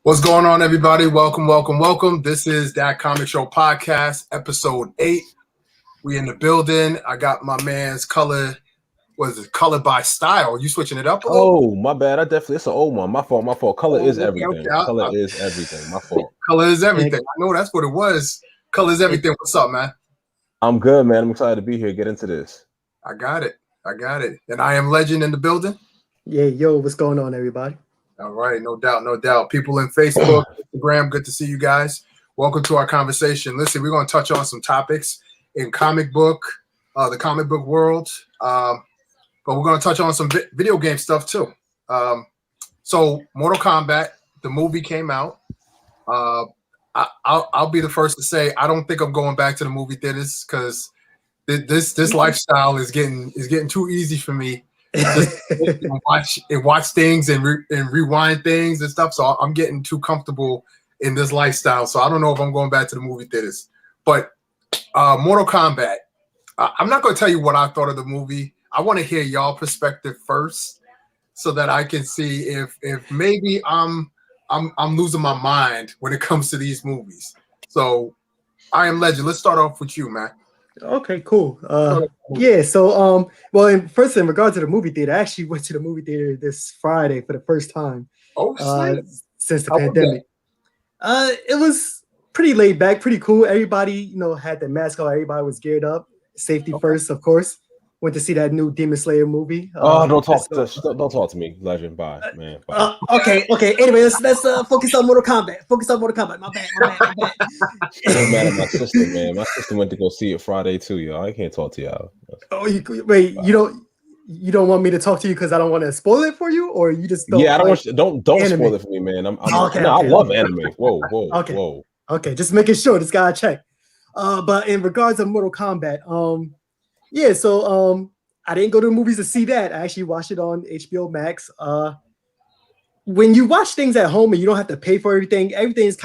What's going on, everybody? Welcome. This is That Comic Show Podcast, episode 8. We in the building. I got my man's color. What is it? Color by style. You switching it up a little? Oh, my bad. It's an old one. My fault. Color is everything. Okay. Color is everything. My fault. Color is everything. I know that's what it was. Color is everything. What's up, man? I'm good, man. I'm excited to be here. Get into this. I got it. And I am Legend in the building. Yeah, yo, what's going on, everybody? All right, no doubt. People in Facebook, Instagram, good to see you guys. Welcome to our conversation. Listen, we're going to touch on some topics in the comic book world, but we're going to touch on some video game stuff too. So, Mortal Kombat, the movie came out. I'll be the first to say I don't think I'm going back to the movie theaters because this lifestyle is getting too easy for me. Just watch things and rewind things and stuff. So I'm getting too comfortable in this lifestyle. So I don't know if I'm going back to the movie theaters. But Mortal Kombat, I'm not going to tell you what I thought of the movie. I want to hear y'all perspective first, so that I can see if maybe I'm losing my mind when it comes to these movies. So I am Legend. Let's start off with you, man. Okay, cool. Yeah, so well, first in regard to the movie theater, I actually went to the movie theater this Friday for the first time since the pandemic. It was pretty laid back, pretty cool. Everybody, had their mask on. Everybody was geared up. Safety first, of course. Went to see that new Demon Slayer movie. Don't talk to me, Legend. Bye, man. Bye. Okay. Anyway, let's focus on Mortal Kombat. My bad. I'm mad at my sister, man. My sister went to go see it Friday too, y'all. I can't talk to y'all. Oh, you don't want me to talk to you because I don't want to spoil it for you, or you just don't? Yeah, I don't spoil it for me, man. I love anime. Whoa. Okay, just making sure. Just gotta check. But in regards to Mortal Kombat, yeah, so I didn't go to the movies to see that. I actually watched it on HBO Max. When you watch things at home and you don't have to pay for everything is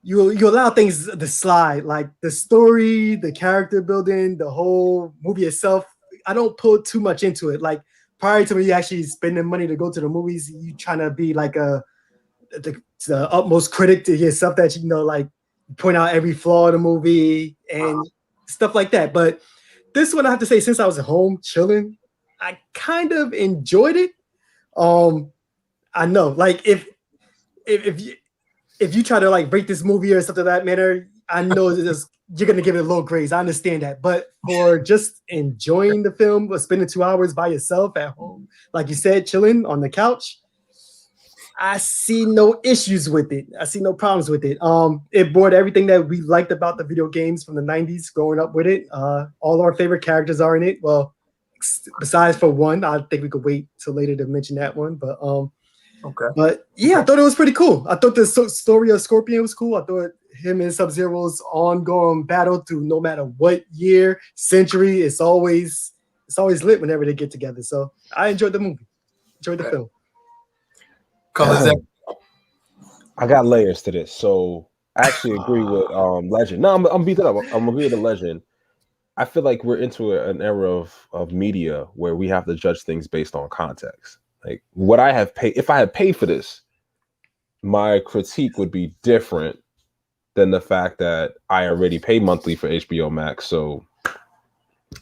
you allow things to slide, like the story, the character building, the whole movie itself. I don't put too much into it. Like prior to me actually spending money to go to the movies, you trying to be like the utmost critic to yourself that like point out every flaw in the movie and stuff like that. But this one, I have to say, since I was at home chilling, I kind of enjoyed it. I know, like if you try to like rate this movie or something of that manner, I know you're gonna give it a low grades. I understand that, but for just enjoying the film, or spending 2 hours by yourself at home, like you said, chilling on the couch, I see no issues with it. I see no problems with it. It brought everything that we liked about the video games from the 90s growing up with it. All our favorite characters are in it. Well, besides for one, I think we could wait till later to mention that one. But okay. But yeah, I thought it was pretty cool. I thought the story of Scorpion was cool. I thought him and Sub-Zero's ongoing battle through no matter what year, century, it's always lit whenever they get together. So I enjoyed the movie. Enjoyed the film. I got layers to this, so I actually agree with Legend. No, I'm beat that up. I'm agree with the Legend. I feel like we're into an era of media where we have to judge things based on context. Like what I have paid, if I had paid for this, my critique would be different than the fact that I already pay monthly for HBO Max. So,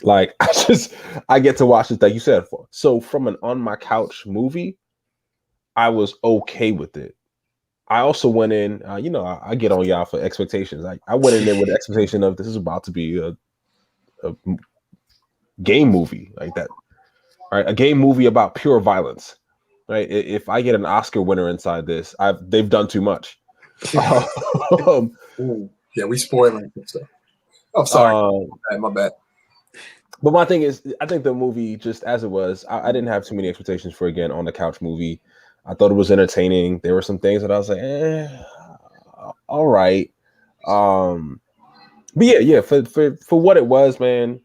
like, I get to watch it, like you said. So from an on my couch movie, I was okay with it. I also went in, I get on y'all for expectations. I went in there with the expectation of this is about to be a game movie like that, right? A game movie about pure violence, right? If I get an Oscar winner inside this, they've done too much. Yeah, we spoiling stuff. Oh, sorry, my bad. But my thing is, I think the movie, just as it was, I didn't have too many expectations for, again, on the couch movie. I thought it was entertaining. There were some things that I was like, all right. But yeah, for what it was, man,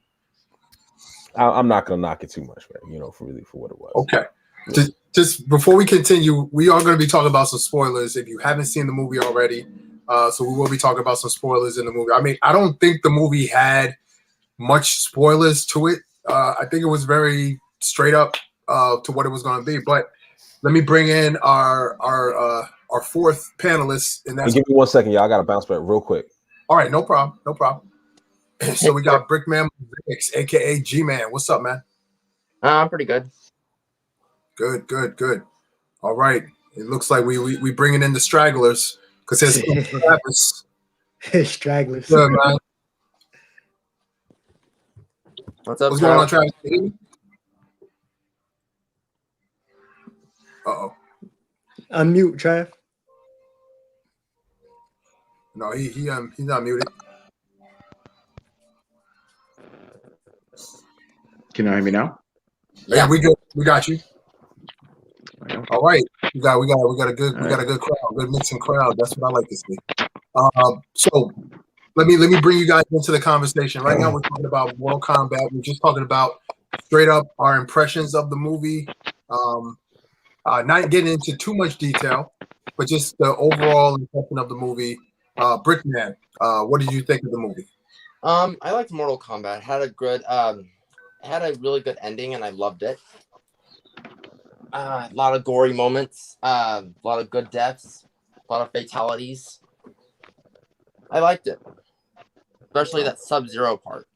I'm not gonna knock it too much, man. For what it was. Okay. Yeah. Just before we continue, we are going to be talking about some spoilers if you haven't seen the movie already. So we will be talking about some spoilers in the movie. I mean, I don't think the movie had much spoilers to it. I think it was very straight up to what it was going to be. But let me bring in our fourth panelist, and Hey, that's give me 1 second, y'all. I gotta bounce back real quick. all right. No problem. No problem. So we got Brickman, aka G-Man. What's up, man? Pretty good. Good. All right. It looks like we bringing in the stragglers because there's Travis. Stragglers. Good, man. What's up, What's going on, Travis? Travis? Uh-oh. Unmute, Trav. No, he's not muted. Can you hear me now? Yeah, we good. We got you. All right, we got a good crowd, good mixing crowd. That's what I like to see. So let me bring you guys into the conversation. Right now, we're talking about Mortal Kombat. We're just talking about straight up our impressions of the movie. Not getting into too much detail, but just the overall impression of the movie. Brickman, what did you think of the movie? I liked Mortal Kombat. Had a really good ending, and I loved it. A lot of gory moments, a lot of good deaths, a lot of fatalities. I liked it, especially that Sub-Zero part.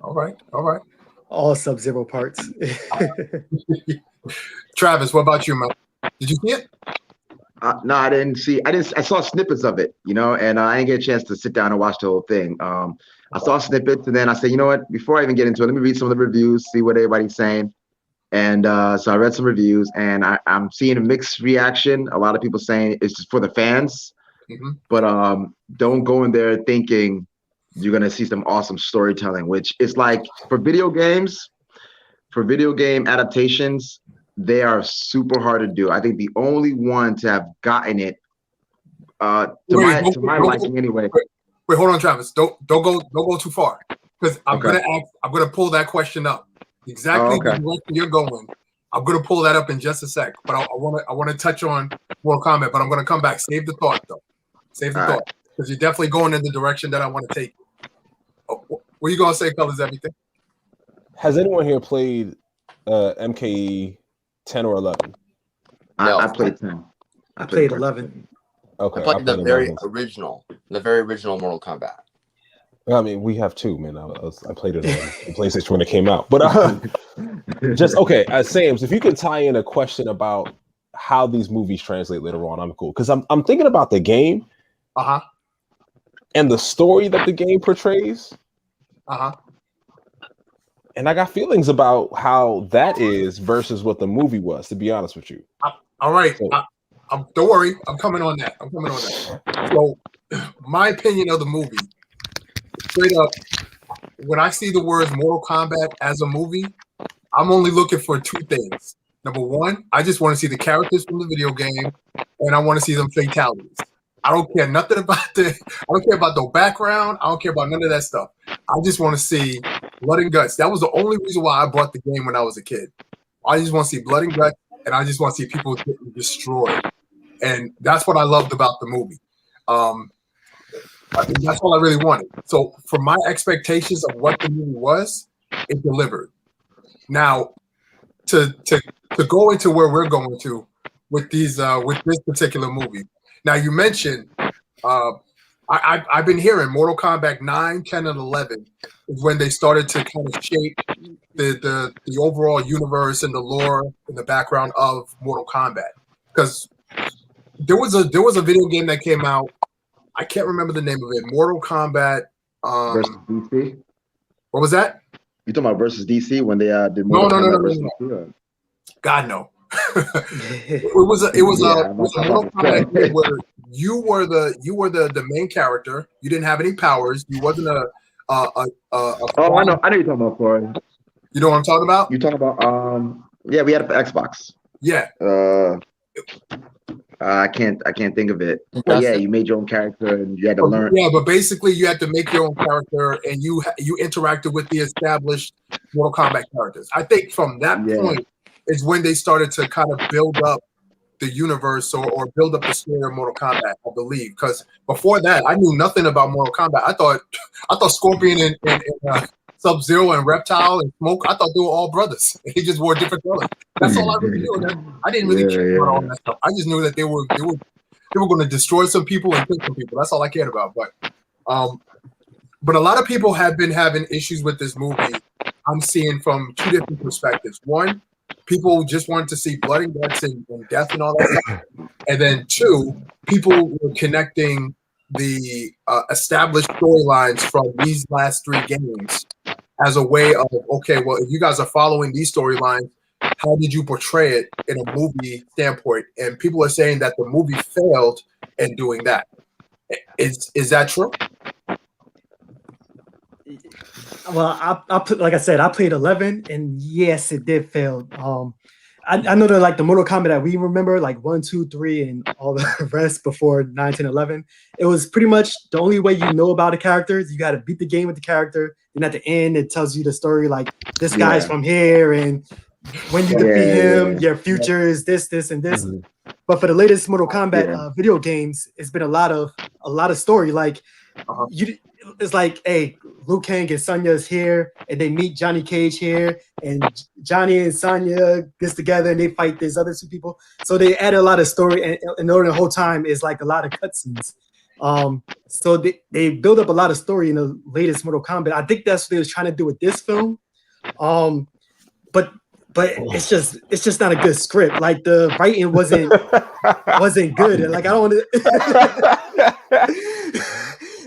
All right. All Sub-Zero parts. Travis, what about you, man? Did you see it? No, I didn't see. I saw snippets of it, and I didn't get a chance to sit down and watch the whole thing. I saw snippets, and then I said, you know what? Before I even get into it, let me read some of the reviews, see what everybody's saying. And so I read some reviews, and I'm seeing a mixed reaction. A lot of people saying it's just for the fans, but don't go in there thinking you're gonna see some awesome storytelling. Which is like for video game adaptations, they are super hard to do. I think the only one to have gotten it to my liking anyway. Wait, hold on, Travis. Don't go too far because I'm gonna pull that question up. Exactly the direction you're going. I'm gonna pull that up in just a sec. But I want to touch on Mortal Kombat. But I'm gonna come back. Save the thought though. Save the thought because you're definitely going in the direction that I want to take. What are you gonna say, Colors? Everything. Has anyone here played MKE 10 or 11? I played 10. I played 11. Okay, I played the 11. very original Mortal Kombat. I mean, we have two, man. I played it on the PlayStation when it came out. But just okay, Sams, if you can tie in a question about how these movies translate later on, I'm cool. Because I'm thinking about the game, and the story that the game portrays, and I got feelings about how that is versus what the movie was. To be honest with you. All right, so, don't worry. I'm coming on that. So, my opinion of the movie. Straight up, when I see the words Mortal Kombat as a movie, I'm only looking for two things. Number one, I just want to see the characters from the video game, and I want to see them fatalities. I don't care nothing about I don't care about the background. I don't care about none of that stuff. I just want to see blood and guts. That was the only reason why I bought the game when I was a kid. I just want to see blood and guts, and I just want to see people getting destroyed. And that's what I loved about the movie. That's all I really wanted. So for my expectations of what the movie was, it delivered. Now, to go into where we're going to with these with this particular movie. Now you mentioned I've been hearing Mortal Kombat 9, 10, and 11 is when they started to kind of shape the overall universe and the lore in the background of Mortal Kombat. Because there was a video game that came out. I can't remember the name of it. Mortal Kombat versus DC. What was that? You talking about versus DC when they did Mortal Kombat versus DC? God no. it was a Mortal Kombat game where you were the main character. You didn't have any powers. You wasn't a I know you're talking about, Corey. You know what I'm talking about? You're talking about yeah, we had it for Xbox. Yeah. I can't think of it. But yeah, you made your own character and you had to learn. Yeah, but basically you had to make your own character and you interacted with the established Mortal Kombat characters. I think from that point is when they started to kind of build up the universe or build up the story of Mortal Kombat, I believe. Because before that, I knew nothing about Mortal Kombat. I thought Scorpion and Sub-Zero and Reptile and Smoke, I thought they were all brothers. They just wore different colors. That's all I really knew. And I didn't really care about all that stuff. I just knew that they were going to destroy some people and kill some people. That's all I cared about. But a lot of people have been having issues with this movie. I'm seeing from two different perspectives. One, people just wanted to see blood and guts and death and all that stuff. And then two, people were connecting the established storylines from these last three games as a way of, okay, well, if you guys are following these storylines, how did you portray it in a movie standpoint? And people are saying that the movie failed in doing that. Is that true? Well, like I said, I played 11, and yes, it did fail. I know that like the Mortal Kombat that we remember, like 1, 2, 3, and all the rest before 9, 10, 11, it was pretty much the only way you know about the characters. You got to beat the game with the character. And at the end, it tells you the story like this guy's from here, and when you defeat him, your future is this, and this. Mm-hmm. But for the latest Mortal Kombat video games, it's been a lot of story. Like it's like, hey, Liu Kang and Sonya is here, and they meet Johnny Cage here, and Johnny and Sonya gets together and they fight these other two people. So they add a lot of story, and the whole time is like a lot of cutscenes. So they build up a lot of story in the latest Mortal Kombat. I think that's what they was trying to do with this film. But it's just not a good script. Like the writing wasn't good. And like I don't want to.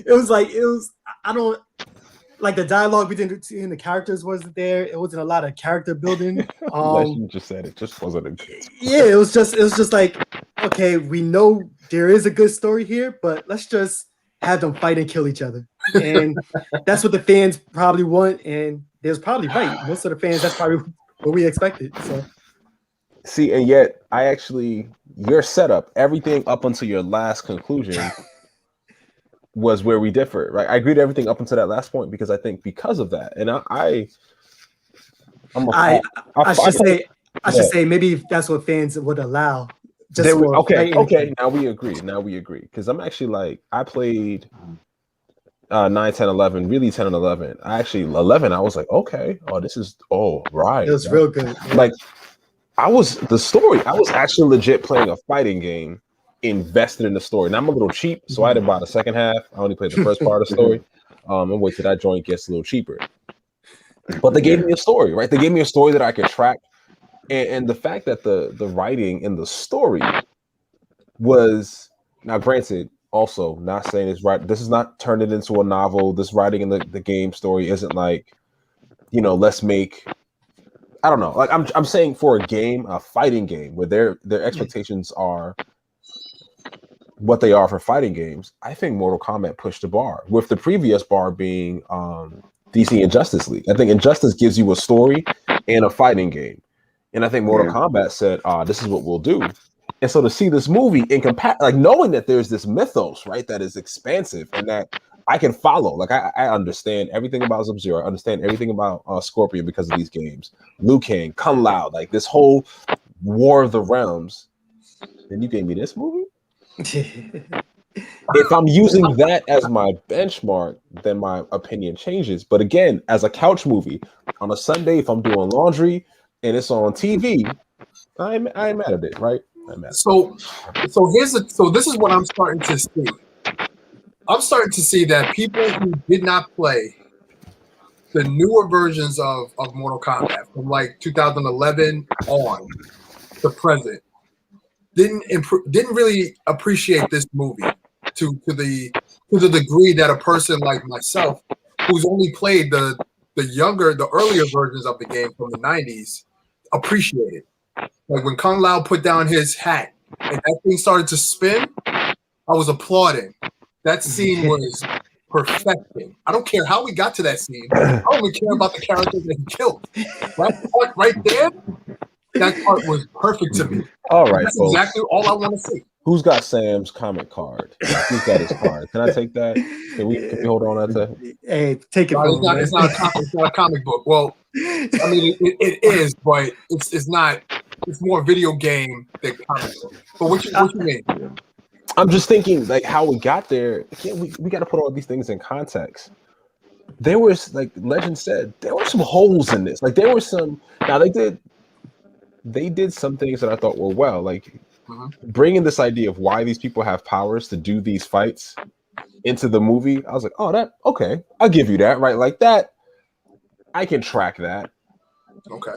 It was I don't like the dialogue between the characters wasn't there. It wasn't a lot of character building. You just said it just wasn't a good. Yeah, it was just like, okay, we know there is a good story here, but let's just have them fight and kill each other. And that's what the fans probably want, and they was probably right. Most of the fans, that's probably what we expected. So see, and yet your setup, everything up until your last conclusion was where we differ, right? I agree to everything up until that last point because I think because of that, and I should say maybe that's what fans would allow. Okay. Now we agree because I'm actually like I played 9, 10, 11, really 10 and 11. I actually 11. I was like, okay, right. It was real good. Like I was actually legit playing a fighting game, invested in the story. Now I'm a little cheap, so I didn't buy the second half. I only played the first part of the story. And wait till that joint gets a little cheaper. But they gave me a story, right? They gave me a story that I could track. And the fact that the writing in the story was, now granted, also not saying it's right. This is not turned it into a novel. This writing in the game story isn't like, let's make, I don't know. Like I'm saying for a game, a fighting game where their expectations are what they are for fighting games. I think Mortal Kombat pushed the bar, with the previous bar being DC and Justice League. I think Injustice gives you a story and a fighting game. And I think Mortal Kombat said, this is what we'll do. And so to see this movie like knowing that there's this mythos, right, that is expansive and that I can follow. Like I understand everything about Sub-Zero. I understand everything about Scorpion because of these games. Liu Kang, Kung Lao, like this whole War of the Realms. Then you gave me this movie? If I'm using that as my benchmark, then my opinion changes. But again, as a couch movie on a Sunday, if I'm doing laundry and it's on TV, I ain't mad at it, right? So this is what I'm starting to see. I'm starting to see that people who did not play the newer versions of Mortal Kombat from like 2011 on to present didn't really appreciate this movie to the degree that a person like myself, who's only played the earlier versions of the game from the 90s, appreciated. Like when Kung Lao put down his hat and that thing started to spin, I was applauding. That scene was perfecting. I don't care how we got to that scene. I don't even care about the characters that he killed. That part right there, that part was perfect to me. All right, that's folks. exactly all I want to see. Who's got Sam's comic card? Who's got his card? Can I take that? Can we hold on to that? Hey, take it. It's not a comic book. Well, I mean, it is, but it's not. It's more video game than comic book. But what you mean? I'm just thinking, like, how we got there. Again, we got to put all these things in context. There was, like Legend said, there were some holes in this. Like, there were some. Now they did. they did some things that I thought were well, like Mhm. bringing this idea of why these people have powers to do these fights into the movie. I was like, oh, that okay, I'll give you that, right? Like that, I can track that. Okay.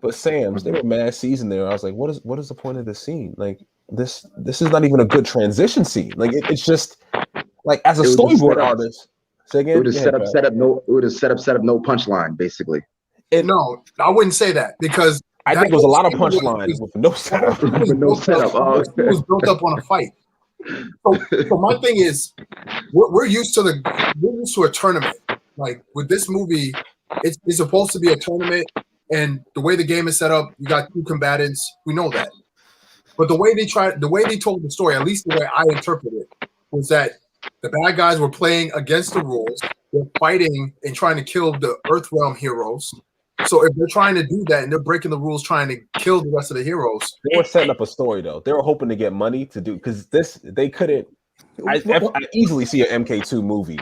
But Sam's, they were mad season there. I was like, what is the point of this scene? Like this is not even a good transition scene. Like it's just like as a It was just storyboard set up. artist. Say It again. would have set up, no. It would have set up, no punchline, basically. No, I wouldn't say that because I that think it was a lot of scene punchline with no the whole setup. scene was With no built up- setup. the whole scene was built up on a fight. So my thing is, we're used to a tournament. Like with this movie, it's supposed to be a tournament, and the way the game is set up, you got two combatants. We know that, but the way they told the story, at least the way I interpret it, was that the bad guys were playing against the rules. They're fighting and trying to kill the Earthrealm heroes. So if they're trying to do that and they're breaking the rules, trying to kill the rest of the heroes, They were setting up a story though. They were hoping to get money to do because they couldn't. I easily see an MK2 movie.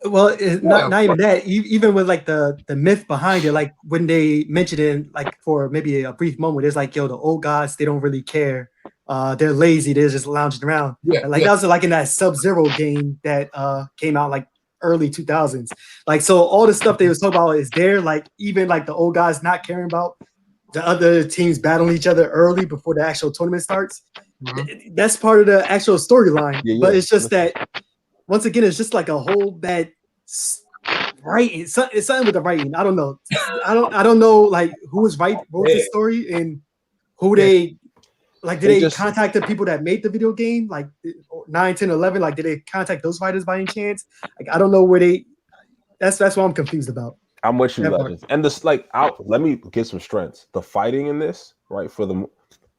Well, not even that. Even with like the myth behind it, like when they mentioned it, like for maybe a brief moment, it's like, yo, the old gods, they don't really care. They're lazy. They're just lounging around. Yeah, Like that was like in that Sub-Zero game that came out like early 2000s. Like, so all the stuff they was talking about is there. Like even like the old guys not caring about the other teams battling each other early before the actual tournament starts. Mhm. That's part of the actual storyline. Yeah, but yeah. it's just that once again, it's just like a whole bad writing. It's something with the writing. I don't know. I don't know like who was wrote this story and who they like. Did they contact the people that made the video game? Like 9, 10, 11? Like did they contact those writers by any chance? Like I don't know where they. That's what I'm confused about. I'm with you, Yeah, Legends. And this, like, let me get some strengths. The fighting in this, right?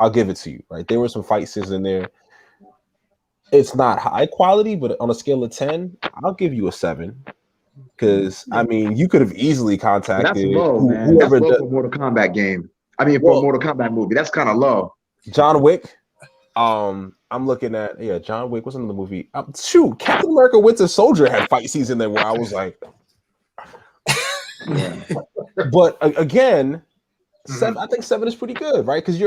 I'll give it to you, right? There were some fight scenes in there. It's not high quality, but on a scale of 10, I'll give you a 7. Because I mean, you could have easily contacted That's low, man. whoever That's low for a Mortal Kombat game. I mean, for a Mortal Kombat movie, that's kind of low. John Wick. I'm looking at John Wick was in the movie. Shoot, Captain America Winter Soldier had fight scenes in there where I was like, but again, 7. I think 7 is pretty good, right? Because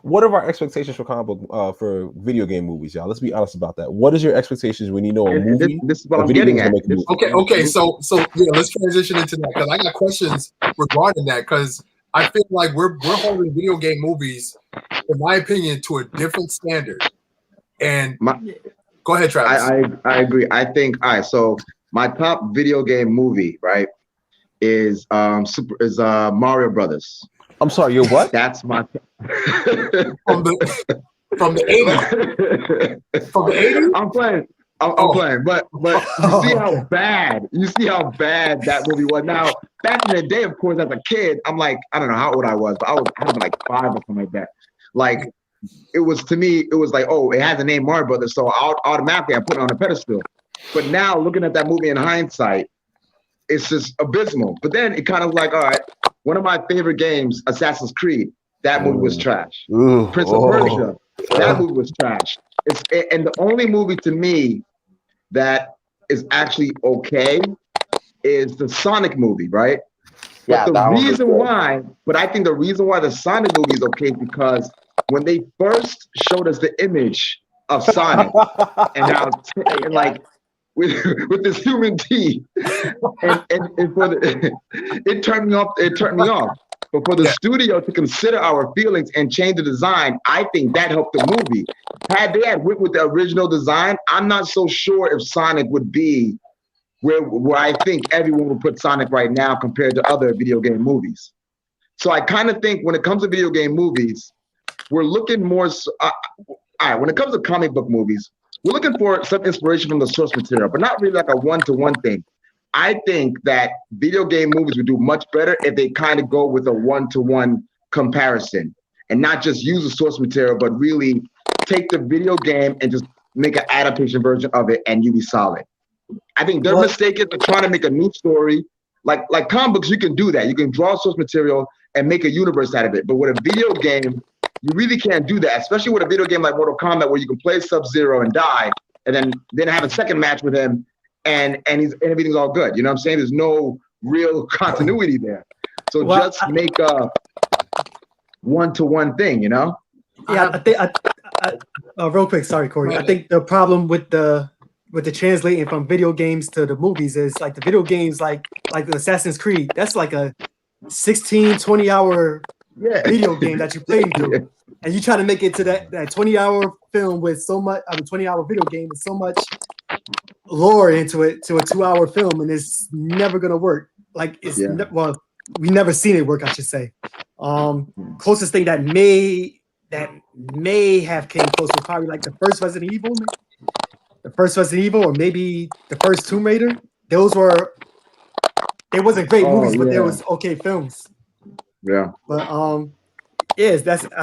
what are our expectations for comic book for video game movies, y'all? Let's be honest about that. What is your expectations when you know a movie? This is what I'm getting at. Okay. So yeah, let's transition into that because I got questions regarding that because I feel like we're holding video game movies, in my opinion, to a different standard. And go ahead, Travis. I agree. I think so my top video game movie, right, is Mario Brothers. I'm sorry, you're what? That's my from the 80s. From the 80s? I'm playing. I'm playing, but you see how bad that movie was. Now, back in the day, of course, as a kid, I'm like, I don't know how old I was, but I was like 5 or something like that. Like, it was like, oh, it has a name Mario Brothers, so automatically I put it on a pedestal. But now, looking at that movie in hindsight, it's just abysmal. But then it kind of like, all right, one of my favorite games, Assassin's Creed, that movie was trash. Prince of Persia, that movie was trash. And the only movie to me that is actually okay is the Sonic movie, right? Yeah, but I think the reason why the Sonic movie is okay is because when they first showed us the image of Sonic and how like with this human teeth, and it turned me off. It turned me off. But for the studio to consider our feelings and change the design, I think that helped the movie. Had they went with the original design, I'm not so sure if Sonic would be where I think everyone would put Sonic right now compared to other video game movies. So I kind of think when it comes to video game movies, we're looking more. All right, when it comes to comic book movies, we're looking for some inspiration from the source material, but not really like a one-to-one thing. I think that video game movies would do much better if they kind of go with a one-to-one comparison and not just use the source material, but really take the video game and just make an adaptation version of it and you be solid. I think their mistake is they're trying to make a new story. Like comic books, you can do that. You can draw source material and make a universe out of it. But with a video game, you really can't do that, especially with a video game like Mortal Kombat where you can play Sub-Zero and die and then have a second match with him and everything's all good. You know what I'm saying? There's no real continuity there. So just make one-to-one thing, you know? Yeah, I think. Real quick, sorry, Corey. I think the problem with the translating from video games to the movies is like the video games, like the Assassin's Creed. That's like a 16, 20-hour video game that you played through, and you try to make it to that 20-hour film with so much. 20-hour video game with so much lore into it to a 2-hour film, and it's never gonna work. Like well, we never seen it work, I should say. Closest thing that may have came close to probably like the first Resident Evil, or maybe the first Tomb Raider. They wasn't great movies, but they was okay films. Yeah. But I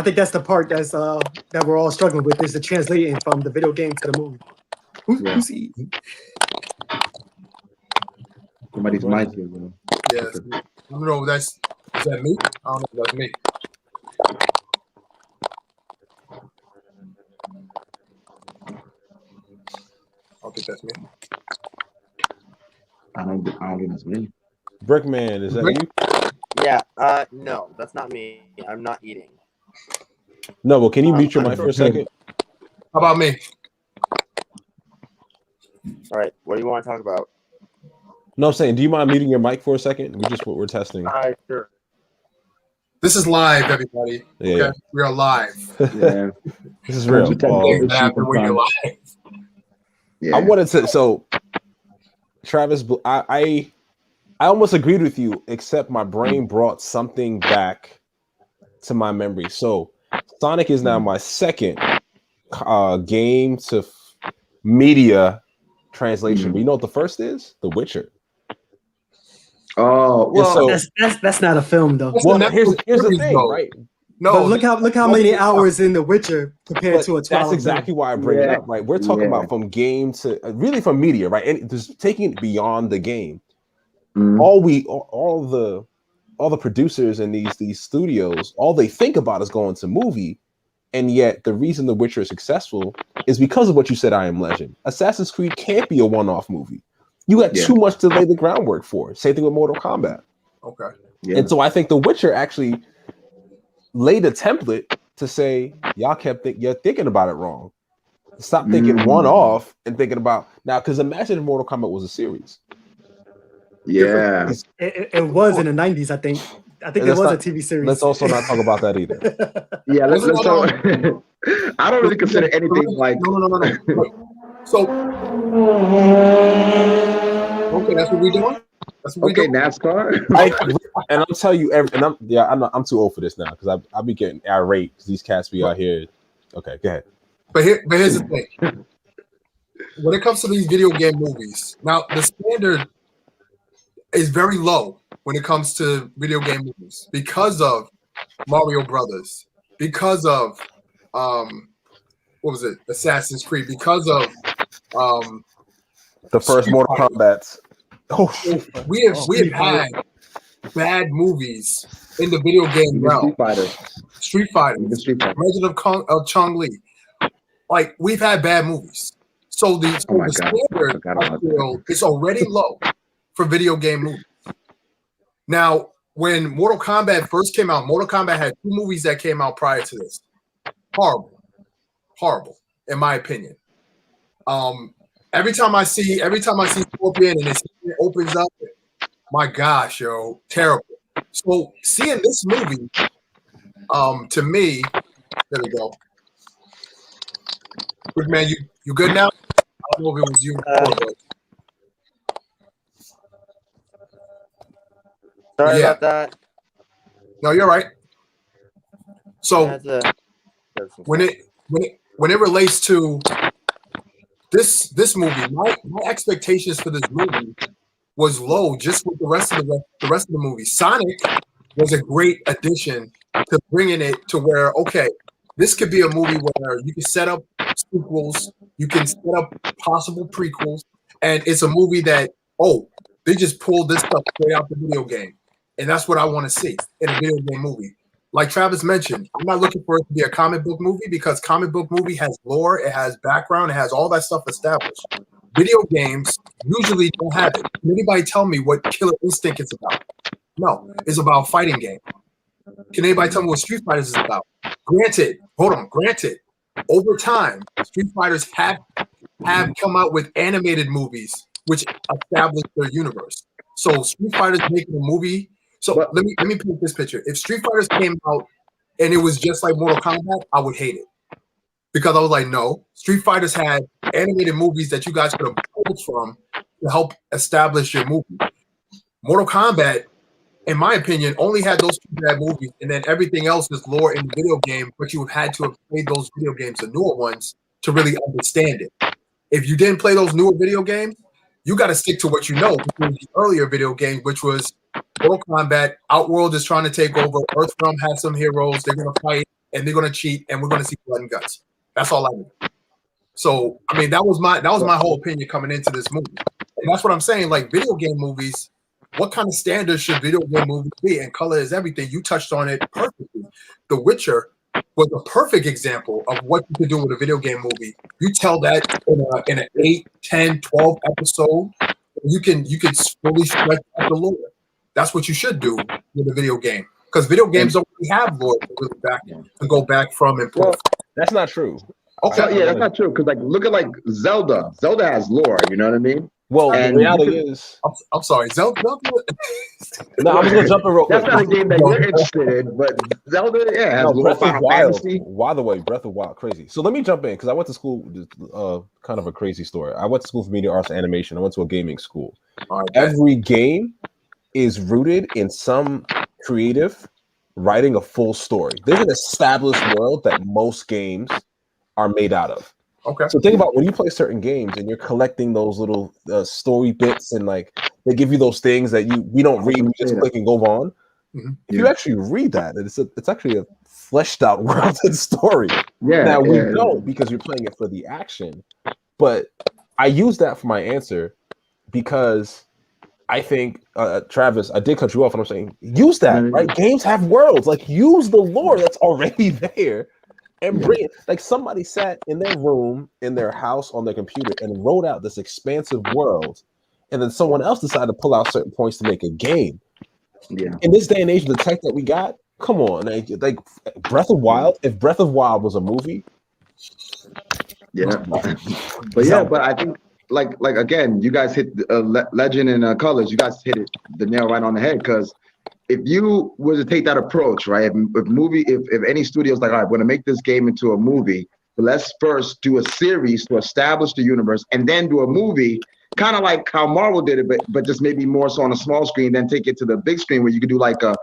think that's the part that we're all struggling with, is the translating from the video game to the movie. Who's eating? Somebody's mic here, bro. Yes. I don't know if is that me? I don't know if that's me. I think that's me. I don't think it's me. Brickman, is that you? Yeah. No, that's not me. I'm not eating. No, well, can you mute your mic for a second? How about me? All right. What do you want to talk about? No, I'm saying, do you mind muting your mic for a second? We're testing. Sure. This is live, everybody. Yeah. Okay? We are live. Yeah. This is real. Things happen when you're live. Yeah. I wanted to. So, Travis, I almost agreed with you, except my brain brought something back to my memory. So, Sonic is now my second game to media translation. But you know what the first is? The Witcher. Oh, well, so, that's not a film though. Well, here's the thing, right? No, but look how many hours in The Witcher compared to a 12. That's exactly why I bring it up, right? We're talking about from game to really from media, right? And just taking it beyond the game. All the producers in these studios, all they think about is going to movie, and yet the reason The Witcher is successful is because of what you said. I Am Legend. Assassin's Creed can't be a one-off movie. You got too much to lay the groundwork for. Same thing with Mortal Kombat. Okay. Yeah. And so I think The Witcher actually laid a template to say, y'all you're thinking about it wrong. Stop thinking one off and thinking about now, because imagine if Mortal Kombat was a series. Yeah. It was in the 90s, I think. I think it was a TV series. Let's also not talk about that either. Yeah, let's talk. I don't really consider anything like no. So okay, that's what we're doing. NASCAR. And I'll tell you, I'm too old for this now because I'll be getting irate because these cats be out here. Okay, go ahead. But here's the thing. When it comes to these video game movies, now the standard is very low when it comes to video game movies because of Mario Brothers, because of what was it, Assassin's Creed, because of the first Mortal Kombat. We have had bad movies in the video game realm. Street Fighter, Legend of Chong Li. Like, we've had bad movies. So the standard, I feel, is already low for video game movies. Now, when Mortal Kombat first came out, Mortal Kombat had 2 movies that came out prior to this. Horrible, in my opinion. Every time I see Scorpion and it opens up, my gosh, yo, terrible. So seeing this movie, to me, there we go. Good man, you good now? I don't know if it was you. Sorry about that. No, you're right. So when it relates to this movie, my expectations for this movie was low just with the rest of the movie. Sonic was a great addition to bringing it to where, okay, this could be a movie where you can set up sequels, you can set up possible prequels, and it's a movie that, they just pulled this stuff straight out the video game. And that's what I want to see in a video game movie. Like Travis mentioned, I'm not looking for it to be a comic book movie because comic book movie has lore, it has background, it has all that stuff established. Video games usually don't have it. Can anybody tell me what Killer Instinct is about? No, it's about fighting game. Can anybody tell me what Street Fighters is about? Granted, over time, Street Fighters have come out with animated movies which establish their universe. So Street Fighters making a movie. So let me paint this picture. If Street Fighters came out and it was just like Mortal Kombat, I would hate it. Because I was like, no, Street Fighters had animated movies that you guys could have pulled from to help establish your movie. Mortal Kombat, in my opinion, only had those two bad movies, and then everything else is lore in the video game, but you have had to have played those video games, the newer ones, to really understand it. If you didn't play those newer video games, you got to stick to what you know, which was the earlier video game, which was Mortal Kombat. Outworld is trying to take over. Earthrealm has some heroes. They're going to fight, and they're going to cheat, and we're going to see blood and guts. That's all I knew. So, I mean, that was my whole opinion coming into this movie. And that's what I'm saying. Like, video game movies, what kind of standards should video game movies be? And color is everything. You touched on it perfectly. The Witcher was a perfect example of what you could do with a video game movie. You tell that in an 8, 10, 12 episode, you can fully stretch out the lore. That's what you should do with a video game. Because video games don't really have lore to go back from and forth. That's not true. Okay, so, yeah, that's not true. Because like, look at like Zelda. Zelda has lore. You know what I mean? Well, the reality is, I'm sorry, Zelda. No, I'm just gonna jump in real quick. That's not a game that you're interested in, but Zelda, yeah, has Breath of Wild. Fantasy. By the way, Breath of Wild, crazy. So let me jump in because I went to school. Kind of a crazy story. I went to school for media arts and animation. I went to a gaming school. Every game is rooted in some creative writing a full story. There's an established world that most games are made out of. Okay. So think about when you play certain games and you're collecting those little story bits, and like they give you those things that we don't read, we just click and go on. Mm-hmm. If you actually read that, it's actually a fleshed out world and story. Yeah. Now we don't because you're playing it for the action, but I use that for my answer because I think Travis, I did cut you off, and I'm saying use that, right? Games have worlds. Like use the lore that's already there. And bring it, like somebody sat in their room, in their house, on their computer, and wrote out this expansive world, and then someone else decided to pull out certain points to make a game. Yeah. In this day and age, the tech that we got, come on, like Breath of Wild. If Breath of Wild was a movie, but I think like again, you guys hit Legend and Colors. You guys hit the nail right on the head because. If you were to take that approach, right? If any studio's like, all right, we're gonna make this game into a movie, but let's first do a series to establish the universe, and then do a movie, kind of like how Marvel did it, but just maybe more so on a small screen, then take it to the big screen where you could do like a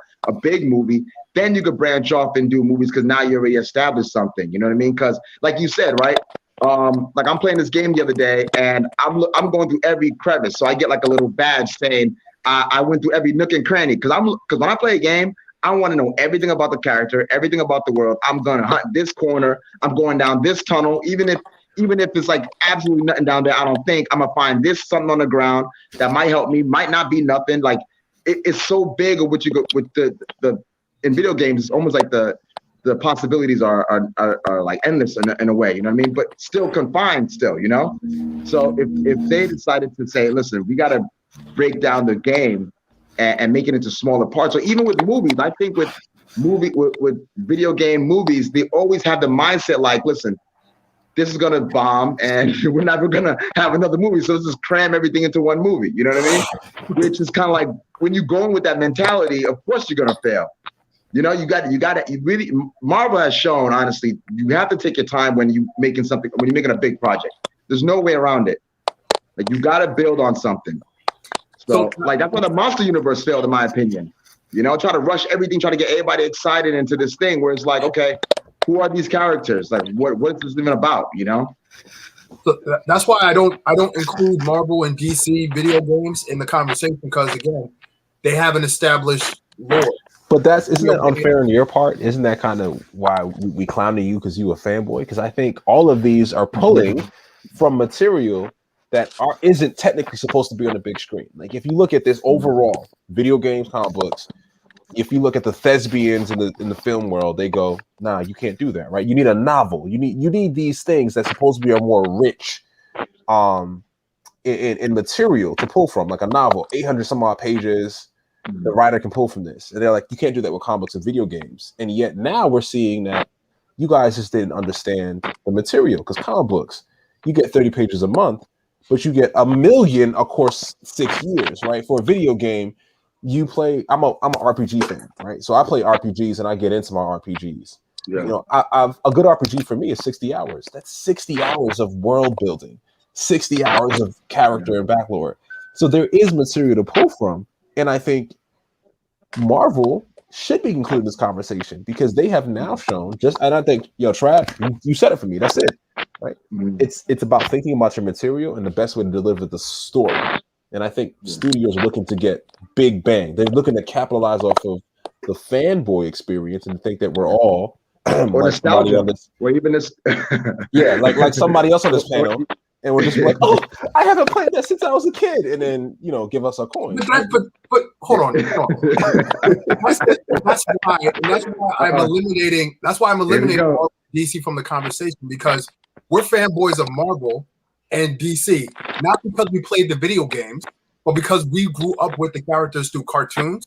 big movie. Then you could branch off and do movies because now you already established something. You know what I mean? Because like you said, right? Like I'm playing this game the other day, and I'm going through every crevice, so I get like a little badge saying. I went through every nook and cranny because when I play a game, I want to know everything about the character, everything about the world. I'm gonna hunt this corner. I'm going down this tunnel, even if it's like absolutely nothing down there. I don't think I'm gonna find this something on the ground that might help me. Might not be nothing. Like it's so big of what you go with the in video games. It's almost like the possibilities are like endless in a way. You know what I mean? But still confined. Still, you know. So if they decided to say, listen, we gotta break down the game and make it into smaller parts. So even with movies, I think with video game movies, they always have the mindset like, listen, this is gonna bomb and we're never gonna have another movie. So let's just cram everything into one movie. You know what I mean? Which is kind of like when you go in with that mentality, of course you're gonna fail. You know, you really Marvel has shown, honestly, you have to take your time when you're making a big project. There's no way around it. Like you gotta build on something. So, like, that's why the Monster Universe failed, in my opinion. You know, try to rush everything, try to get everybody excited into this thing where it's like, okay, who are these characters? Like, what is this even about? You know? So that's why I don't include Marvel and DC video games in the conversation because again, they have an established lore. But isn't that unfair on your part? Isn't that kind of why we clowned you because you a fanboy? Because I think all of these are pulling from material that isn't technically supposed to be on the big screen. Like if you look at this overall, video games, comic books, if you look at the thespians in the film world, they go, nah, you can't do that, right? You need a novel. You need these things that's supposed to be more rich in material to pull from, like a novel, 800 some odd pages, the writer can pull from this. And they're like, you can't do that with comic books and video games. And yet now we're seeing that you guys just didn't understand the material, because comic books, you get 30 pages a month, but you get 1 million, of course, 6 years, right? For a video game, you play. I'm an RPG fan, right? So I play RPGs and I get into my RPGs. Yeah. You know, I've a good RPG for me is 60 hours. That's 60 hours of world building, 60 hours of character and backlore. So there is material to pull from, and I think Marvel should be included in this conversation, because they have now shown and I think, Trav, you said it for me. That's it, right? It's about thinking about your material and the best way to deliver the story. And I think studios are looking to get big bang. They're looking to capitalize off of the fanboy experience and think that we're all or like somebody on this, or even this, yeah, like somebody else on this panel, and we're just like, oh, I haven't played that since I was a kid, and then give us a coin. But hold on. That's why I'm eliminating. That's why I'm eliminating DC from the conversation, because we're fanboys of Marvel and DC, not because we played the video games, but because we grew up with the characters through cartoons,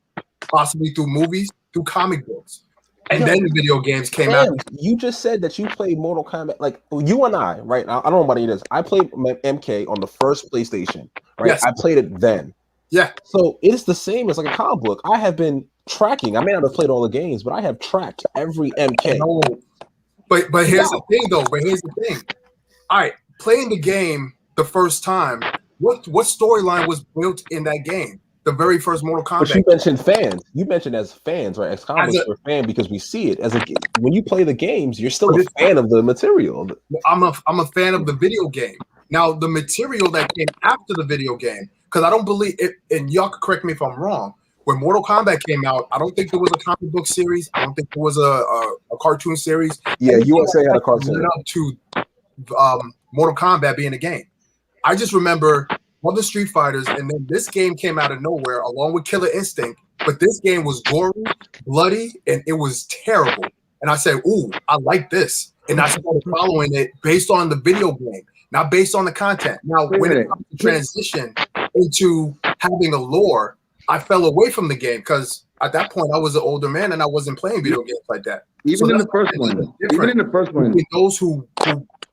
possibly through movies, through comic books. And then the video games came out. You just said that you played Mortal Kombat. Like you and I, right? I don't know about any of this. I played MK on the first PlayStation, right? Yes. I played it then. Yeah. So it's the same as like a comic book. I have been tracking. I may not have played all the games, but I have tracked every MK. No. But here's the thing, though. All right, playing the game the first time, what storyline was built in that game? The very first Mortal Kombat. But you mentioned fans. You mentioned as fans, right? As comics, we're fan because we see it. When you play the games, you're still a fan of the material. I'm a fan of the video game. Now, the material that came after the video game, because I don't believe it, and y'all can correct me if I'm wrong. When Mortal Kombat came out, I don't think there was a comic book series. I don't think there was a cartoon series. Yeah, USA had a cartoon. Up to Mortal Kombat being a game. I just remember other Street Fighters, and then this game came out of nowhere along with Killer Instinct. But this game was gory, bloody, and it was terrible. And I said, "Ooh, I like this," and I started following it based on the video game, not based on the content. Now, when it comes to transition into having a lore, I fell away from the game because at that point I was an older man and I wasn't playing video games like that. Even in the first one, those who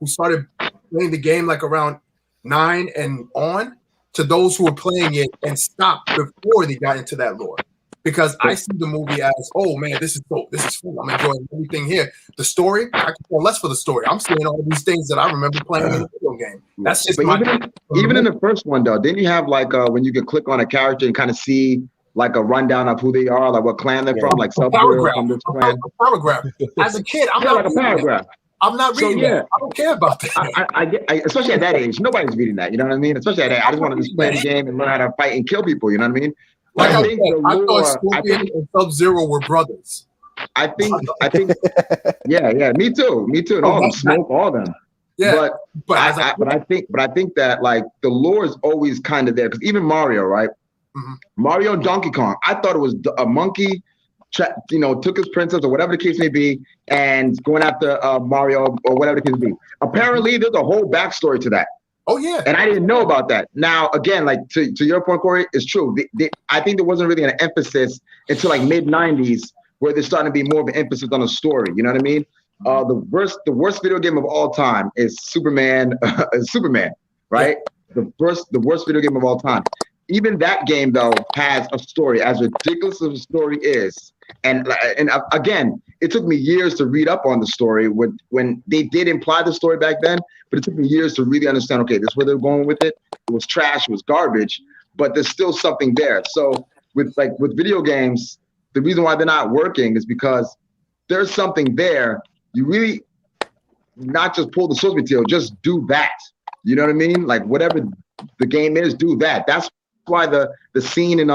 started playing the game like around 9 and on, to those who were playing it and stopped before they got into that lore. Because I see the movie as, oh man, this is dope. This is fun. I'm enjoying everything here. The story, I can care less for the story. I'm seeing all these things that I remember playing in the video game. That's just even in the first one though, didn't you have like when you could click on a character and kind of see like a rundown of who they are, like what clan they're from, like Sub-Zero from this clan? A paragraph. As a kid, I'm not like a paragraph. I'm not reading that. I don't care about that. I especially at that age, nobody's reading that. You know what I mean? Especially at that age, I just want to just play the game and learn how to fight and kill people. You know what I mean? Like I thought Scorpion and Sub-Zero were brothers. I think, yeah, me too. And all of them, Smoke, all of them. Yeah, but I think that like the lore is always kind of there, because even Mario, right? Mm-hmm. Mario and Donkey Kong, I thought it was a monkey. Took his princess or whatever the case may be, and going after Mario or whatever the case may be. Apparently, there's a whole backstory to that. Oh yeah, and I didn't know about that. Now, again, like to your point, Corey, it's true. I think there wasn't really an emphasis until like mid '90s, where there's starting to be more of an emphasis on a story. You know what I mean? The worst video game of all time is Superman. Superman, right? Yeah. The worst video game of all time. Even that game though has a story, as ridiculous as the story is. And again, it took me years to read up on the story when they did imply the story back then, but it took me years to really understand, okay, this is where they're going with it. It was trash, it was garbage, but there's still something there. So with video games, the reason why they're not working is because there's something there. You really not just pull the source material, just do that. You know what I mean? Like whatever the game is, do that. That's why the scene in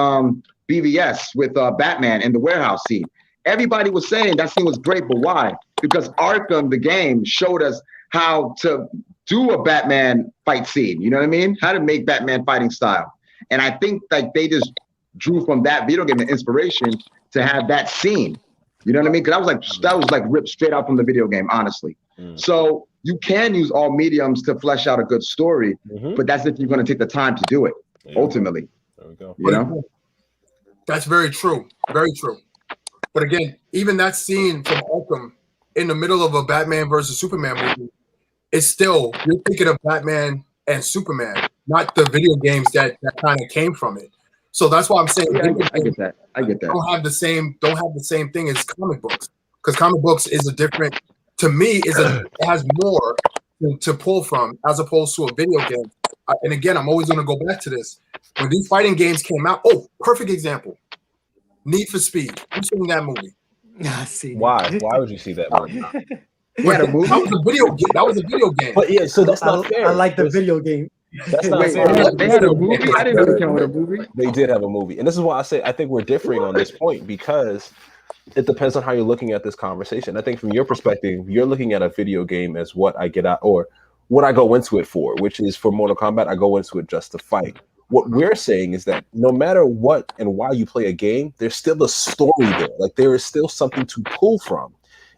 BVS with Batman and the warehouse scene. Everybody was saying that scene was great, but why? Because Arkham, the game, showed us how to do a Batman fight scene. You know what I mean? How to make Batman fighting style. And I think like they just drew from that video game the inspiration to have that scene. You know what I mean? Because that was like ripped straight out from the video game, honestly. So you can use all mediums to flesh out a good story, but that's if you're going to take the time to do it. Ultimately, there we go. You know. That's very true. Very true. But again, even that scene from Arkham in the middle of a Batman versus Superman movie, it's still, you're thinking of Batman and Superman, not the video games that kind of came from it. So that's why I'm saying Yeah, I get that. I get that. don't have the same thing as comic books, because comic books is a different, to me, it has more to pull from as opposed to a video game. And again, I'm always going to go back to this. When these fighting games came out, perfect example, Need for Speed. Who's seen that movie? Why would you see that movie? Yeah, the movie. That was a video game. That was a video game. But yeah, so that's not fair. I like the video game. That's not Wait, fair. they had a movie? I didn't know they came with a movie. They did have a movie, and this is why I say I think we're differing on this point, because it depends on how you're looking at this conversation. I think from your perspective, you're looking at a video game as what I get out or what I go into it for, which is for Mortal Kombat, I go into it just to fight. What we're saying is that no matter what and why you play a game, there's still a story there. Like there is still something to pull from.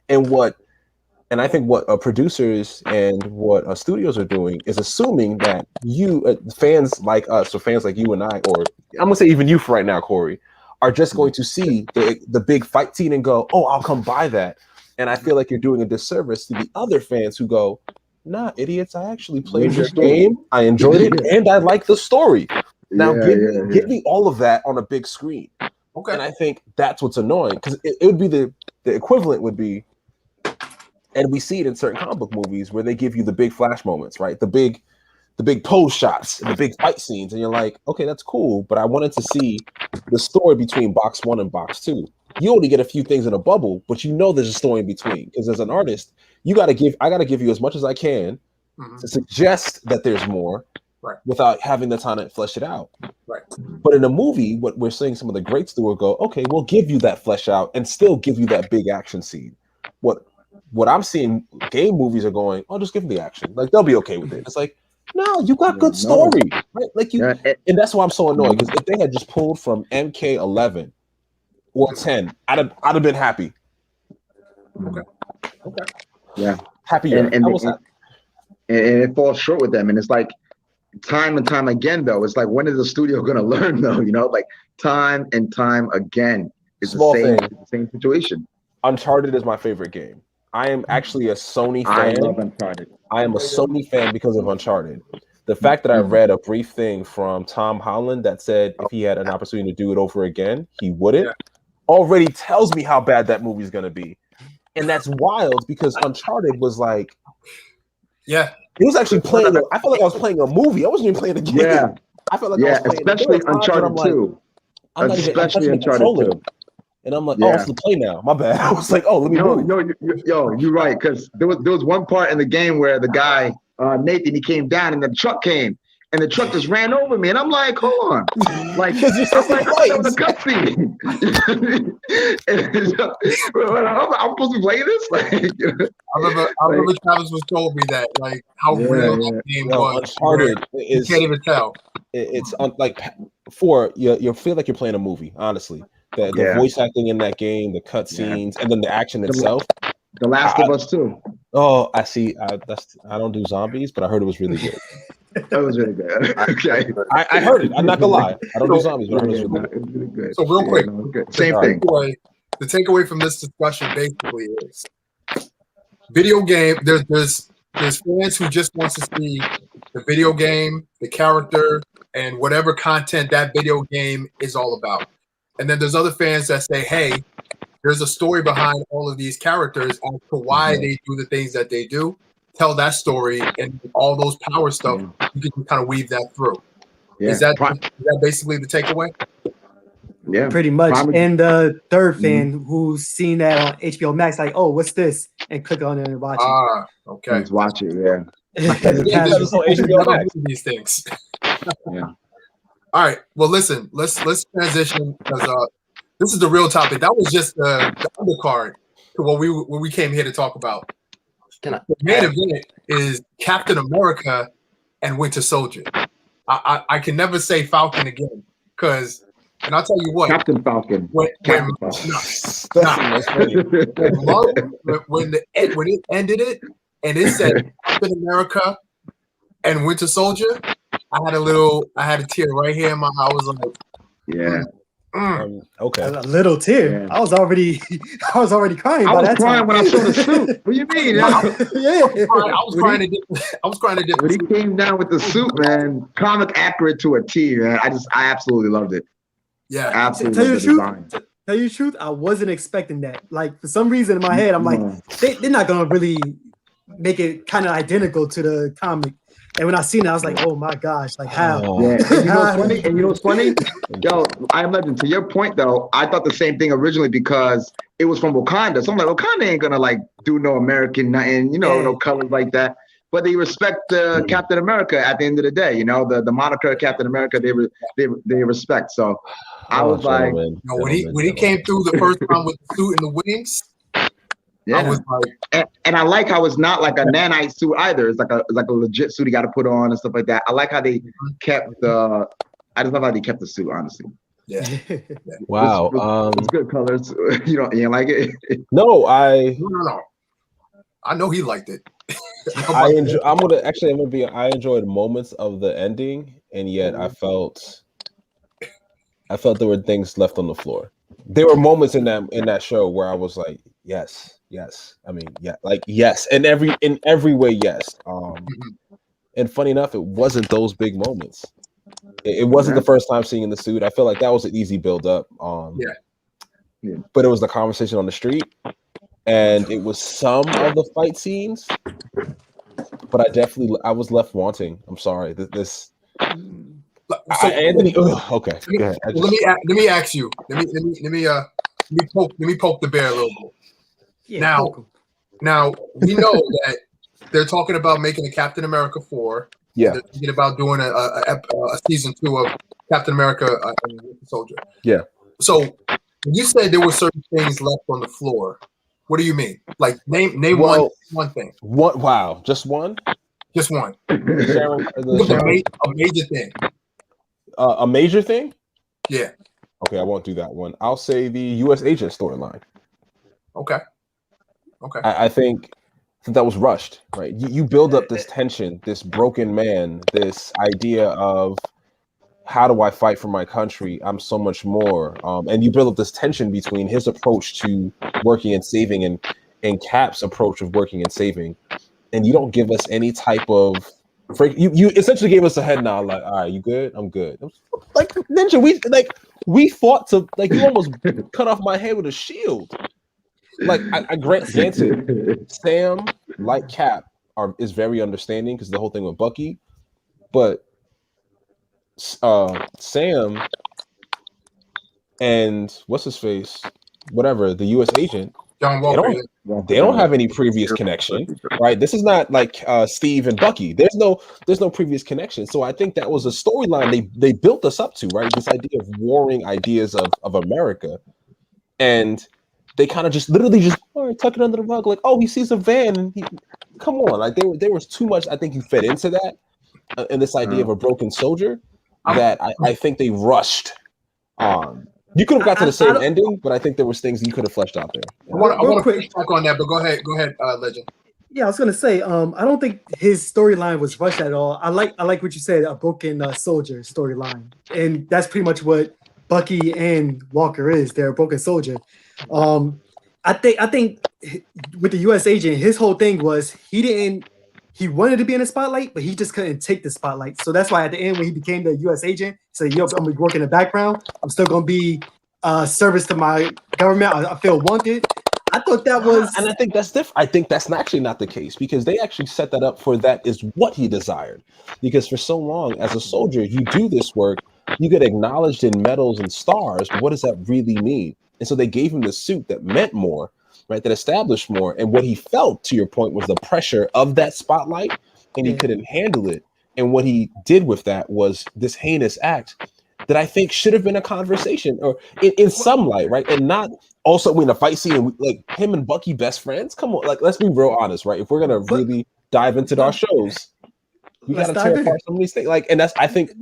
And I think what producers and what studios are doing is assuming that you fans like us, or fans like you and I, or I'm gonna say even you for right now, Corey, are just going to see the big fight scene and go, "Oh, I'll come buy that." And I feel like you're doing a disservice to the other fans who go, "Nah, idiots! I actually played your game. I enjoyed it, and I like the story. Now give me all of that on a big screen." Okay. And I think that's what's annoying, because it would be the equivalent would be. And we see it in certain comic book movies where they give you the big flash moments, right? The big pose shots and the big fight scenes. And you're like, okay, that's cool. But I wanted to see the story between box 1 and box 2. You only get a few things in a bubble, but you know there's a story in between. Because as an artist, I got to give you as much as I can to suggest that there's more, right, without having the time to flesh it out. Right. But in a movie, what we're seeing some of the greats do are go, okay, we'll give you that flesh out and still give you that big action scene. What I'm seeing game movies are going, oh, just give them the action. Like they'll be okay with it. It's like, no, you got good story, right? Like you, and that's why I'm so annoyed, because if they had just pulled from MK11 or 10, I'd have been happy. Okay. Yeah. Happier. And it falls short with them. And it's like time and time again, though. It's like, when is the studio going to learn, though? You know, like time and time again. It's the same situation. Uncharted is my favorite game. I am actually a Sony fan. I love Uncharted. I am a Sony fan because of Uncharted. The fact that I read a brief thing from Tom Holland that said if he had an opportunity to do it over again, he wouldn't, already tells me how bad that movie is going to be. And that's wild, because Uncharted was like, it was actually playing. I felt like I was playing a movie. I wasn't even playing a game. Yeah. I felt like I was playing. Especially Uncharted 2. Especially Uncharted 2. And I'm like, oh, it's the play now. My bad. I was like, oh, let me move. You're right, because there was one part in the game where the guy Nathan, he came down and the truck came and the truck just ran over me, and I'm like, hold on, like it's like the cutscene. I'm supposed to be playing this. Like, I remember Travis was told me that, like, how real that game was. Uncharted you can't even tell. It's like you feel like you're playing a movie, honestly. The voice acting in that game, the cutscenes, and then the action itself. The Last of Us too. Oh, I see. I don't do zombies, but I heard it was really good. That was really good. Okay. I heard it. I'm not gonna lie. I don't do zombies, but I heard it was really good. So real quick, same thing. The takeaway from this discussion basically is video game. There's fans who just wants to see the video game, the character, and whatever content that video game is all about. And then there's other fans that say, hey, there's a story behind all of these characters as to why they do the things that they do. Tell that story, and all those power stuff, you can kind of weave that through. Yeah. Is that basically the takeaway? Yeah, pretty much. And the third fan who's seen that on HBO Max, like, oh, what's this? And click on it and watch it. Okay. Let's watch it, yeah. These things. Yeah. All right. Well, listen. Let's transition, because this is the real topic. That was just the undercard to what we came here to talk about. The main event is Captain America and Winter Soldier. I can never say Falcon again, because, and I'll tell you what, Captain Falcon. When it ended it and it said Captain America and Winter Soldier, I had a tear right here in my eye. I was like, yeah. Okay. A little tear. Yeah. I was already crying. I by was that crying time. when I saw the suit. What do you mean? Yeah. I was crying at different When he came down with the suit, man, comic accurate to a T, man. I absolutely loved it. Yeah. Absolutely Tell you loved the the truth. design. Tell you the truth, I wasn't expecting that. Like for some reason in my head, I'm like, they're not gonna really make it kind of identical to the comic. And when I seen it, I was like, oh my gosh, like how? Yeah, and you know what's How? funny? And you know what's funny? Yo, I am Legend. To your point though, I thought the same thing originally because it was from Wakanda. So I'm like, Wakanda ain't gonna like do no American nothing, no colors like that. But they respect Captain America at the end of the day. You know, the moniker Captain America, they respect. So I was like, when he came through the first time with the suit and the wings, yeah. I was like, and I like how it's not like a nanite suit either. It's like a legit suit he got to put on and stuff like that. I like how they kept the. I just love how they kept the suit, honestly. Yeah. Wow. It's good colors. You ain't like it? No. I know he liked it. I enjoyed moments of the ending, and yet I felt there were things left on the floor. There were moments in that show where I was like, yes. I mean, yeah, like yes, in every way, yes. And funny enough, it wasn't those big moments. It wasn't the first time seeing the suit. I feel like that was an easy build up. Yeah. But it was the conversation on the street, and it was some of the fight scenes. But I was left wanting. I'm sorry. Anthony. Okay. Go ahead. Let me ask you. Let me poke the bear a little bit. Yeah, now we know that they're talking about making a Captain America 4. Yeah. They're thinking about doing a season 2 of Captain America and the Winter Soldier. Yeah. So you said there were certain things left on the floor. What do you mean? Like name one thing. What? Wow, just one? Just one. A major thing. A major thing? Yeah. Okay, I won't do that one. I'll say the U.S. agent storyline. Okay. I think that was rushed, right? You build up this tension, this broken man, this idea of how do I fight for my country? I'm so much more. And you build up this tension between his approach to working and saving and Cap's approach of working and saving. And you don't give us any type of you essentially gave us a head nod, like, all right, you good? I'm good. Like Ninja, we fought to you almost cut off my head with a shield. Like I granted, Sam, like Cap, is very understanding because the whole thing with Bucky, but Sam and what's his face, whatever, the U.S. agent, John Walker, they don't have any previous connection, right? This is not like Steve and Bucky. There's no previous connection. So I think that was a storyline they built us up to, right? This idea of warring ideas of America, and they kind of literally tuck it under the rug, like, oh, he sees a van, and come on, like there was too much. I think you fed into that, and this idea of a broken soldier that I think they rushed. You could have got to the same ending, but I think there was things you could have fleshed out there. I want to push back on that, but go ahead, Legend. Yeah, I was gonna say, I don't think his storyline was rushed at all. I like what you said, a broken soldier storyline, and that's pretty much what Bucky and Walker is. They're a broken soldier. I think with the U.S. agent, his whole thing was he wanted to be in the spotlight, but he just couldn't take the spotlight. So that's why at the end, when he became the U.S. agent, he said, "Yo, I'm gonna work in the background. I'm still gonna be service to my government. I feel wanted." I thought that was, and I think that's different. I think that's actually not the case because they actually set that up for that is what he desired. Because for so long as a soldier, you do this work, you get acknowledged in medals and stars. But what does that really mean? And so they gave him the suit that meant more, right? That established more. And what he felt, to your point, was the pressure of that spotlight, and he couldn't handle it. And what he did with that was this heinous act that I think should have been a conversation or in some light, right? And not also in a fight scene, like him and Bucky best friends. Come on, like let's be real honest, right? If we're gonna really dive into our shows, we gotta tear apart some of these things. Like, and that's I think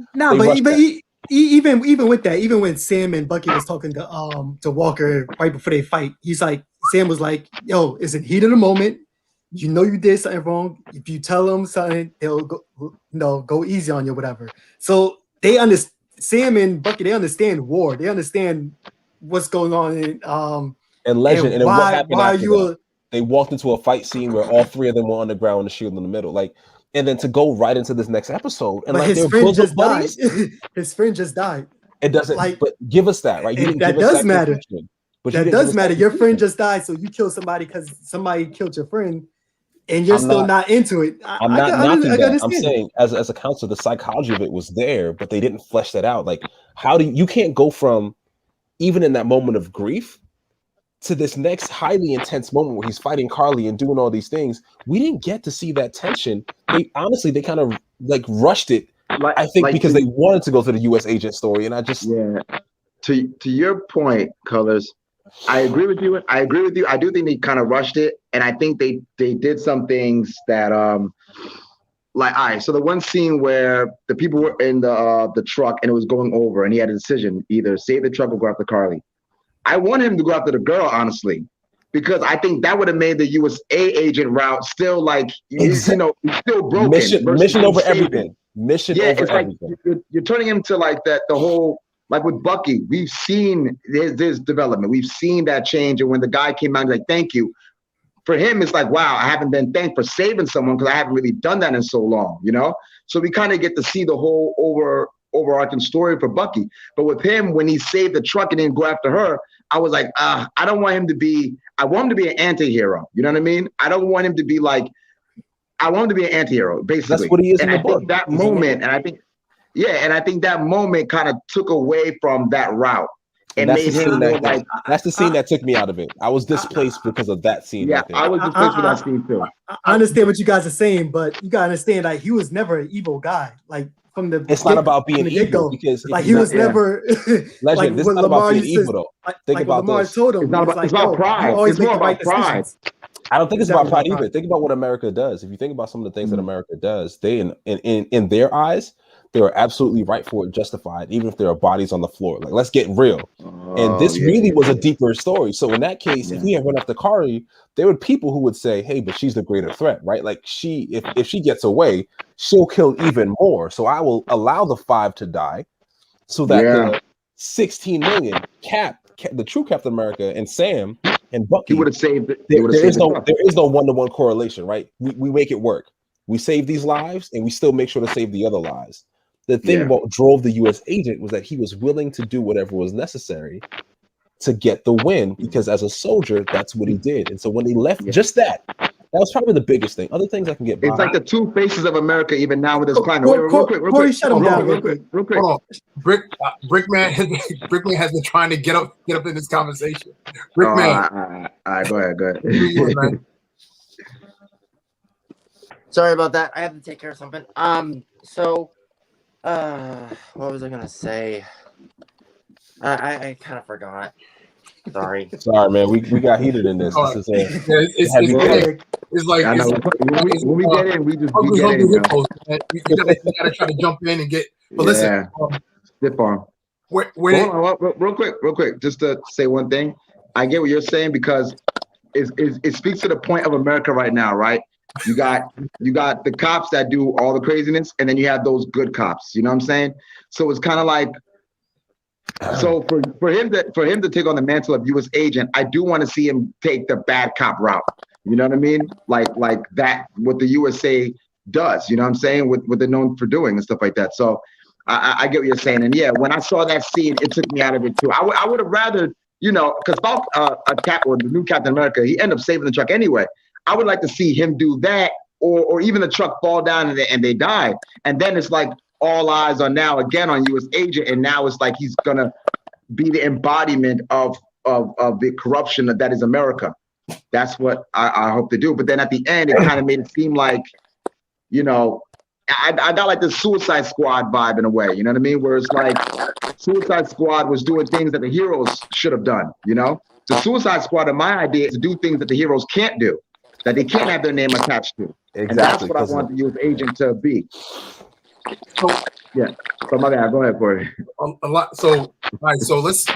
even with that, even when Sam and Bucky was talking to Walker right before they fight, Sam was like, "Yo, it's a heat of the moment. You know you did something wrong. If you tell them something, they'll go easy on you, whatever." So they understand. Sam and Bucky, they understand war. They understand what's going on and Legend. And then what happened why after that? They walked into a fight scene where all three of them were on the ground with the shield in the middle. Like, and then to go right into this next episode, and but like his their friend just buddies, died. His friend just died. It doesn't, like, but give us that, right? You didn't that give us does that matter. conclusion, but that does matter. Your friend just died, so you kill somebody because somebody killed your friend, and you're still not into it. I'm not knocking that. I'm saying, as a counselor, the psychology of it was there, but they didn't flesh that out. Like, how do you can't go from even in that moment of grief to this next highly intense moment where he's fighting Carly and doing all these things. We didn't get to see that tension. They kind of like rushed it. I think because they wanted to go to the U.S. agent story, and I just To your point, Colors, I agree with you. I do think they kind of rushed it, and I think they did some things that like, all right. So the one scene where the people were in the truck and it was going over, and he had a decision: either save the truck or go after Carly. I want him to go after the girl, honestly, because I think that would have made the USA agent route still like still broken. Mission over everything. Mission over everything. Like you're turning him to like that. The whole, like with Bucky, we've seen his development. We've seen that change, and when the guy came out, he's like, "Thank you." For him, it's like, wow, I haven't been thanked for saving someone because I haven't really done that in so long, you know. So we kind of get to see the whole overarching story for Bucky. But with him, when he saved the truck and didn't go after her, I was like, I don't want him to be. I want him to be an anti-hero. You know what I mean? I don't want him to be like. I want him to be an anti-hero, basically. That's what he is in the book. That moment, and I think that moment kind of took away from that route. And made him more like. That's the scene that took me out of it. I was displaced because of that scene. Yeah, I was displaced with that scene too. I understand what you guys are saying, but you gotta understand, like, he was never an evil guy. Like, from the it's not about being evil, because like he was never Legend. Like, this is not about being evil though. Think about this. Told him, it's about pride. It's more about pride. I don't think it's about pride either. Think about what America does. If you think about some of the things that America does, they in their eyes, they are absolutely right for it, justified, even if there are bodies on the floor. Like, let's get real. And this really was a deeper story. So in that case, if he had run after Kari, there were people who would say, "Hey, but she's the greater threat, right? Like, if she gets away, she'll kill even more. So I will allow the 5 to die, so that the 16 million the true Captain America and Sam and Bucky, he would have saved it. There is no 1-to-1 correlation, right? We make it work. We save these lives, and we still make sure to save the other lives. The thing what drove the U.S. agent was that he was willing to do whatever was necessary to get the win, because as a soldier, that's what he did. And so when he left, just that was probably the biggest thing. Other things I can get by. It's like the two faces of America, even now with this climate. Real quick. Shut him down real quick. Hold on. Brickman has been trying to get up in this conversation. Brickman. All right, go ahead. Sorry about that. I had to take care of something. What was I gonna say? I kind of forgot. Sorry, man. We got heated in this. It's like when we get in, we just get in. You gotta try to jump in and get. But listen, Stiff arm. Real quick, just to say one thing. I get what you're saying, because it speaks to the point of America right now, right? You got the cops that do all the craziness, and then you have those good cops. You know what I'm saying? So it's kind of like, so for him to take on the mantle of U.S. agent, I do want to see him take the bad cop route. You know what I mean? Like that, what the USA does. You know what I'm saying? What they're known for doing and stuff like that. So I get what you're saying. And yeah, when I saw that scene, it took me out of it too. I would have rather, because the new Captain America, he ended up saving the truck anyway. I would like to see him do that, or even the truck fall down and they die. And then it's like all eyes are now again on U.S. agent, and now it's like he's gonna be the embodiment of the corruption that is America. That's what I hope to do. But then at the end, it kind of made it seem like, I got like the Suicide Squad vibe in a way. You know what I mean? Where it's like Suicide Squad was doing things that the heroes should have done. The Suicide Squad, in my idea, is to do things that the heroes can't do, that they can't have their name attached to. Exactly. And that's what I want the U.S. agent to be. So my bad. Go ahead, Corey. A lot. So all right. So this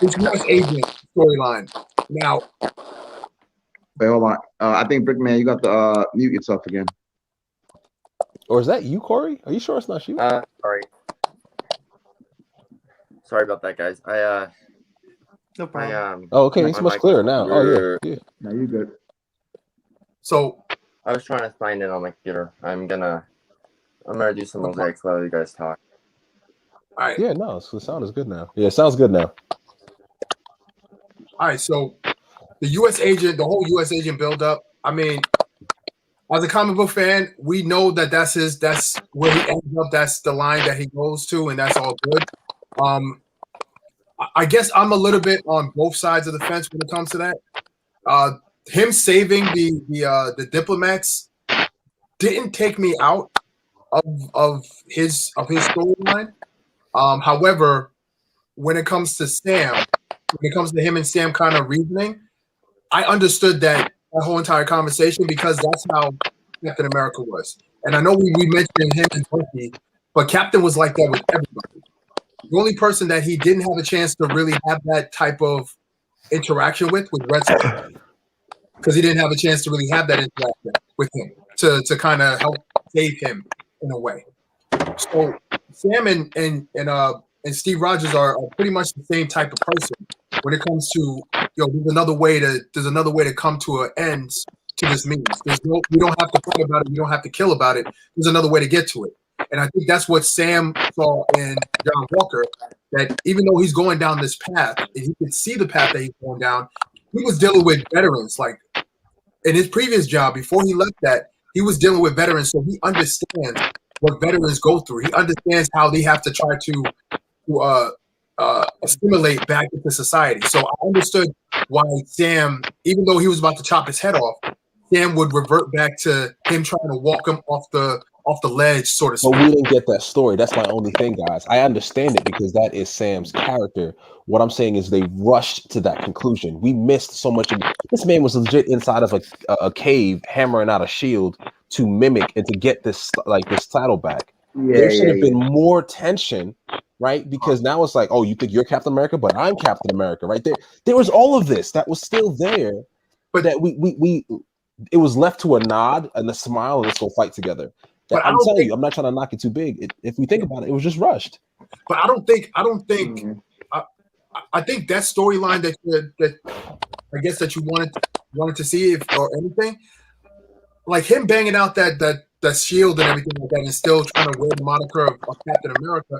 U.S. agent storyline now. Wait, hold on. I think Brickman, you got to mute yourself again. Or is that you, Corey? Are you sure it's not you? Sorry. Sorry about that, guys. No problem. Oh, okay, my it's much mic clearer was- now. Oh yeah. No, you're good. So I was trying to sign in on my computer. I'm gonna do some mosaics while you guys talk. all right, Yeah, no, so the sound is good now. Yeah, it sounds good now. all right. So the U.S. agent, the whole U.S. agent buildup. I mean, as a comic book fan, we know that that's where he ends up. That's the line that he goes to, and that's all good. I guess I'm a little bit on both sides of the fence when it comes to that. Him saving the diplomats didn't take me out of his storyline. However, when it comes to Sam, when it comes to him and Sam kind of reasoning, I understood that whole entire conversation because that's how Captain America was. And I know we mentioned him and Bucky, but Captain was like that with everybody. The only person that he didn't have a chance to really have that type of interaction with was Red Skull, because he didn't have a chance to really have that interaction with him to kind of help save him in a way. So Sam and Steve Rogers are pretty much the same type of person when it comes to, there's another way to come to an end to this means. We don't have to fight about it. We don't have to kill about it. There's another way to get to it. And I think that's what Sam saw in John Walker, that even though he's going down this path, and he could see the path that he's going down, he was dealing with veterans. Like in his previous job, before he left that, he was dealing with veterans, so he understands what veterans go through. He understands how they have to try to assimilate back into society. So I understood why Sam, even though he was about to chop his head off, Sam would revert back to him trying to walk him off the ledge, sort of. But we didn't get that story. That's my only thing, guys. I understand it because that is Sam's character. What I'm saying is they rushed to that conclusion. We missed so much. This man was legit inside of a cave, hammering out a shield to mimic and to get this title back. There should have been more tension, right? Because now it's like, oh, you think you're Captain America, but I'm Captain America, right? There was all of this that was still there, but that we it was left to a nod and a smile, and let's go fight together. But I'm telling you, I'm not trying to knock it too big. If we think about it, it was just rushed. But I don't think. I think that storyline that I guess that you wanted to see, or anything, like him banging out that shield and everything like that, and still trying to wear the moniker of Captain America.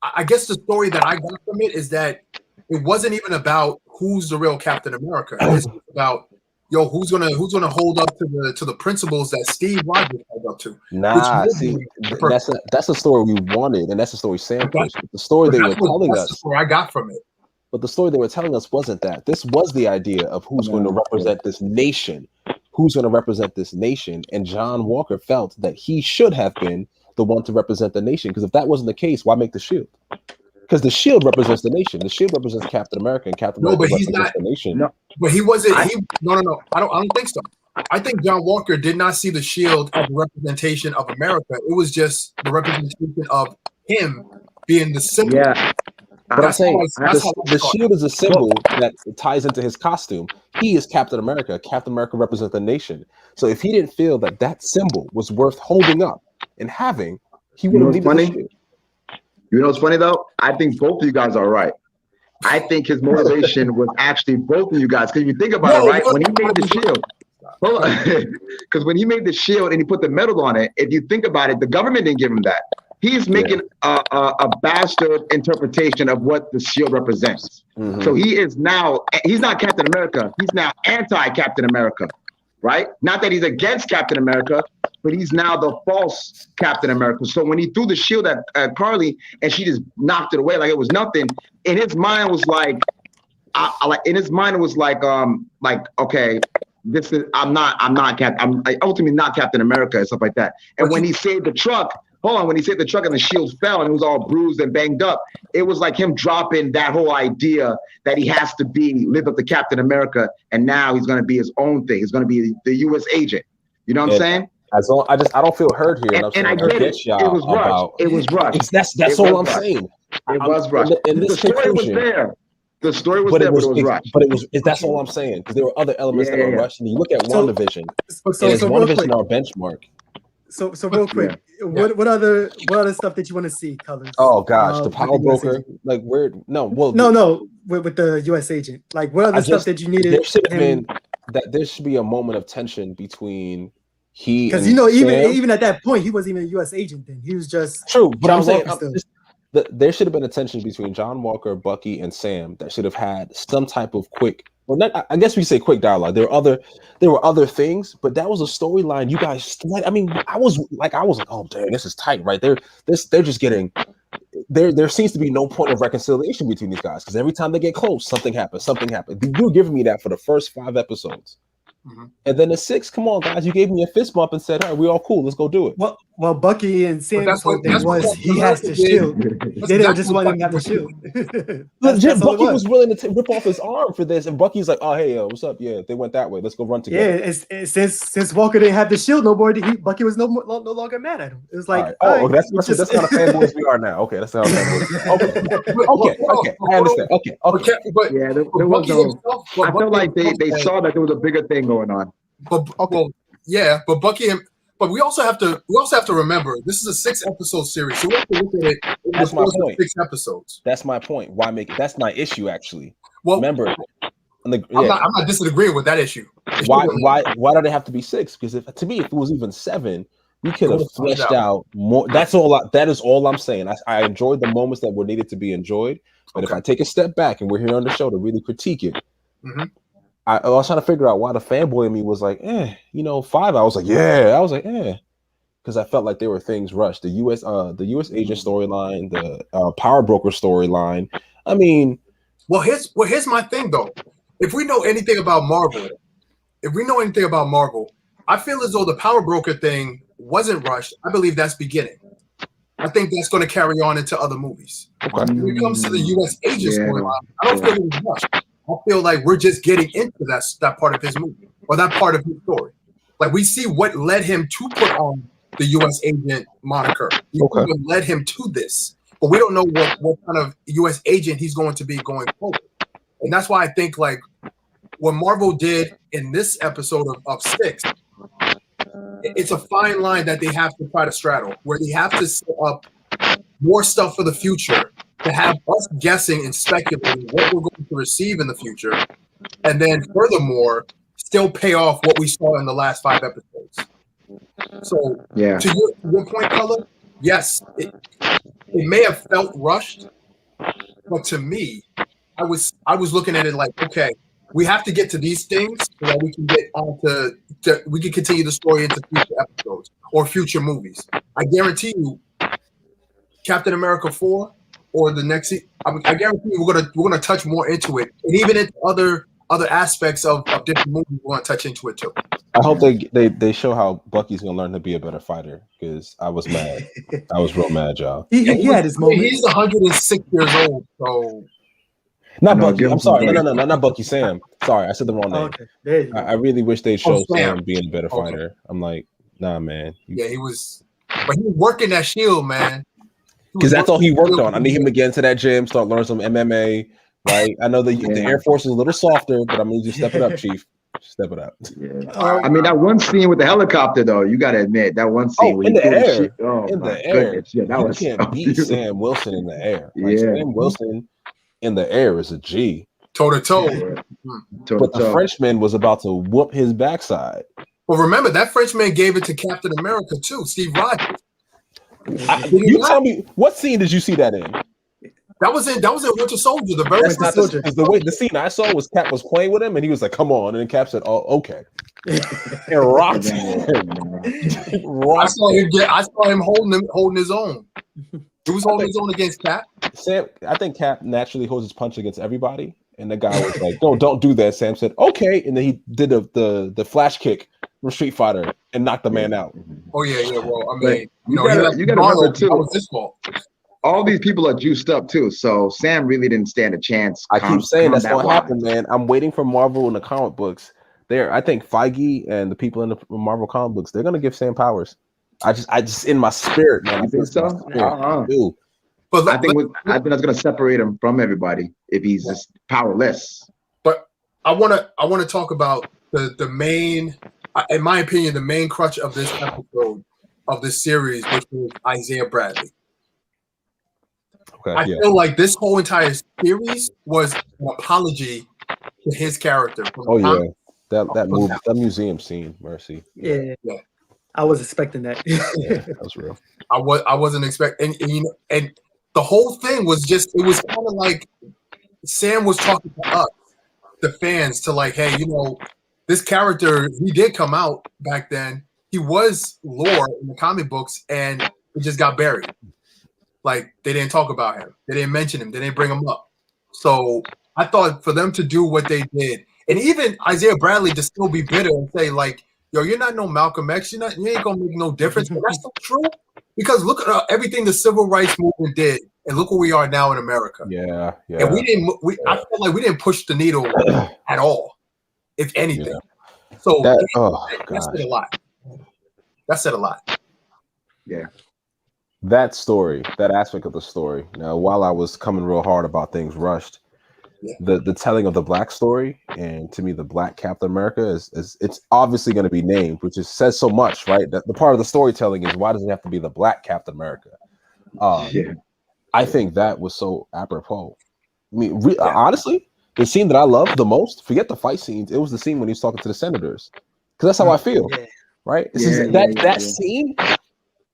I guess the story that I got from it is that it wasn't even about who's the real Captain America. It's about who's gonna hold up to the principles that Steve Rogers held up to. Nah, see, that's the story we wanted, and that's the story Sam pushed. The story they were telling us. That's the story I got from it. But the story they were telling us wasn't that. This was the idea of who's going to represent this nation. Who's going to represent this nation? And John Walker felt that he should have been the one to represent the nation. Because if that wasn't the case, why make the shield? Because the shield represents the nation. The shield represents Captain America, and Captain America represents the nation. No, but he wasn't. No. I don't think so. I think John Walker did not see the shield as a representation of America. It was just the representation of him being the symbol. Yeah. But I'm saying the shield is a symbol that ties into his costume. He is Captain America. Captain America represents the nation. So if he didn't feel that symbol was worth holding up and having, he would have needed the shield. You know what's funny though? I think both of you guys are right. I think his motivation was actually both of you guys. Because if you think about it, right? When he made the shield, because when he made the shield and he put the medal on it, if you think about it, the government didn't give him that. He's making a bastard interpretation of what the shield represents. Mm-hmm. So he's not Captain America. He's now anti-Captain America, right? Not that he's against Captain America, but he's now the false Captain America. So when he threw the shield at Carly and she just knocked it away like it was nothing, in his mind was like, okay, this is I'm ultimately not Captain America and stuff like that. And when he saved the truck, when he saved the truck and the shield fell and it was all bruised and banged up, it was like him dropping that whole idea that he has to live up to Captain America, and now he's going to be his own thing. He's going to be the U.S. agent. You know what I'm saying? I don't feel heard here. And I get it. It was rushed. It was rushed. That's all I'm saying. It was rushed. The story was there. The story was there, but it was rushed. But that's all I'm saying, because there were other elements that were rushed. And you look at WandaVision, WandaVision, our benchmark. So real quick, what other stuff that you want to see, Colors? Oh gosh, the power with the US broker. agent? Like where? No, well, No, with the U.S. agent. Like what other stuff that you needed? There should have him? been that. There should be a moment of tension between he Because and Sam. even at that point, he wasn't even a U.S. agent. Then he was just True, but John I'm saying Walker still. there should have been a tension between John Walker, Bucky, and Sam that should have had some type of quick. Well, not, I guess we say quick dialogue. There were other things, but that was a storyline. You guys, I mean, I was like, oh damn, this is tight, right? They're just getting. There seems to be no point of reconciliation between these guys because every time they get close, something happens. You were giving me that for the first 5 episodes. Mm-hmm. And then the 6, come on, guys, you gave me a fist bump and said, "Hey, we're all cool. Let's go do it." Well, Bucky and Sam's whole thing was he has to shield. They didn't just want him to have the shield. Legit, Bucky was willing to rip off his arm for this, and Bucky's like, "Oh, hey, what's up? Yeah, they went that way. Let's go run together." Yeah, since Walker didn't have the shield no more, Bucky was no longer mad at him. It was like, all right. That's kind of fanboys we are now. Okay, that's how fanboys. Okay, I understand. Okay. But yeah, there was no. I felt like they saw that there was a bigger thing going on. But But we also have to remember this is a 6-episode series, so we have to look at it in the course of 6 episodes. That's my point. Why make it? That's my issue actually. Well, remember, I'm not disagreeing with that issue. Why do they have to be 6? Because if it was even 7, we could have fleshed out more. That is all I'm saying. I enjoyed the moments that were needed to be enjoyed, but if I take a step back and we're here on the show to really critique it. Mm-hmm. I was trying to figure out why the fanboy in me was like, 5. I was like, because I felt like there were things rushed. The U.S. agent storyline, the power broker storyline. I mean, here's my thing though. If we know anything about Marvel, I feel as though the power broker thing wasn't rushed. I believe that's beginning. I think that's going to carry on into other movies. Okay. When it comes to the U.S. agent storyline, I don't feel it was rushed. I feel like we're just getting into that part of his movie or that part of his story. Like we see what led him to put on the U.S. agent moniker. What led him to this, but we don't know what kind of U.S. agent he's going to be going forward. And that's why I think like what Marvel did in this episode of 6, it's a fine line that they have to try to straddle, where they have to set up more stuff for the future to have us guessing and speculating what we're going to receive in the future, and then furthermore, still pay off what we saw in the last 5 episodes. So, to your point, Color, yes, it may have felt rushed, but to me, I was looking at it like, okay, we have to get to these things so that we can get on we can continue the story into future episodes or future movies. I guarantee you, Captain America 4. Or the next, I guarantee you we're gonna touch more into it, and even into other aspects of different movies, we're gonna touch into it too. I hope they show how Bucky's gonna learn to be a better fighter because I was mad. I was real mad, y'all. He had his moment. He's 106 years old, so not Bucky. I'm sorry. No, not Bucky. Sam. Sorry, I said the wrong name. Okay. I really wish they showed Sam being a better fighter. I'm like, nah, man. He was, but he was working that shield, man. Because that's all he worked on. I need him to get into that gym, start learning some MMA. Right? I know the Air Force is a little softer, but I'm gonna just step it up, Chief. Step it up. Yeah. I mean, that one scene with the helicopter, though, you got to admit that one scene in the air. In the air. Goodness. Yeah, that you was can't beat Sam Wilson in the air. Like, Sam Wilson in the air is a G. Toe to toe. But the Frenchman was about to whoop his backside. Well, remember that Frenchman gave it to Captain America too, Steve Rogers. You tell me, what scene did you see that in? That was in Winter Soldier. The very first Soldier. The scene I saw was Cap was playing with him, and he was like, "Come on," and then Cap said, "Oh, okay," and rocked him. I saw him holding his own. He was holding his own against Cap. Sam, I think Cap naturally holds his punch against everybody, and the guy was like, "No, don't do that." Sam said, "Okay," and then he did the flash kick from Street Fighter and knocked the man out. Oh yeah. Well, I mean, you gotta remember too. That was his fault. All these people are juiced up too, so Sam really didn't stand a chance. I keep saying that's what happened, man. I'm waiting for Marvel in the comic books. I think Feige and the people in the Marvel comic books, they're gonna give Sam powers. I just in my spirit, man. I think so. But I think that's gonna separate him from everybody if he's just powerless. But I wanna talk about the main, in my opinion, the main crutch of this episode of the series, which was Isaiah Bradley. Okay, I feel like this whole entire series was an apology to his character. Oh yeah, that museum scene, Mercy. Yeah. Yeah. I was expecting that. Yeah, that was real. I wasn't expecting, and the whole thing was just, it was kind of like Sam was talking to us, the fans, to like, hey, this character, he did come out back then. He was lore in the comic books, and it just got buried. Like, they didn't talk about him. They didn't mention him. They didn't bring him up. So I thought for them to do what they did, and even Isaiah Bradley to still be bitter and say, like, yo, you're not no Malcolm X. You ain't going to make no difference. But that's not true. Because look at everything the civil rights movement did, and look where we are now in America. Yeah. And I felt like we didn't push the needle at all, if anything. Yeah. So that said a lot. That said a lot. Yeah. That story, that aspect of the story. Now, while I was coming real hard about things rushed, the telling of the Black story, and to me, the Black Captain America is it's obviously going to be named, which says so much, right? That the part of the storytelling is, why does it have to be the Black Captain America? I think that was so apropos. I mean, honestly, the scene that I love the most, forget the fight scenes, it was the scene when he was talking to the senators, because that's how I feel, right? That scene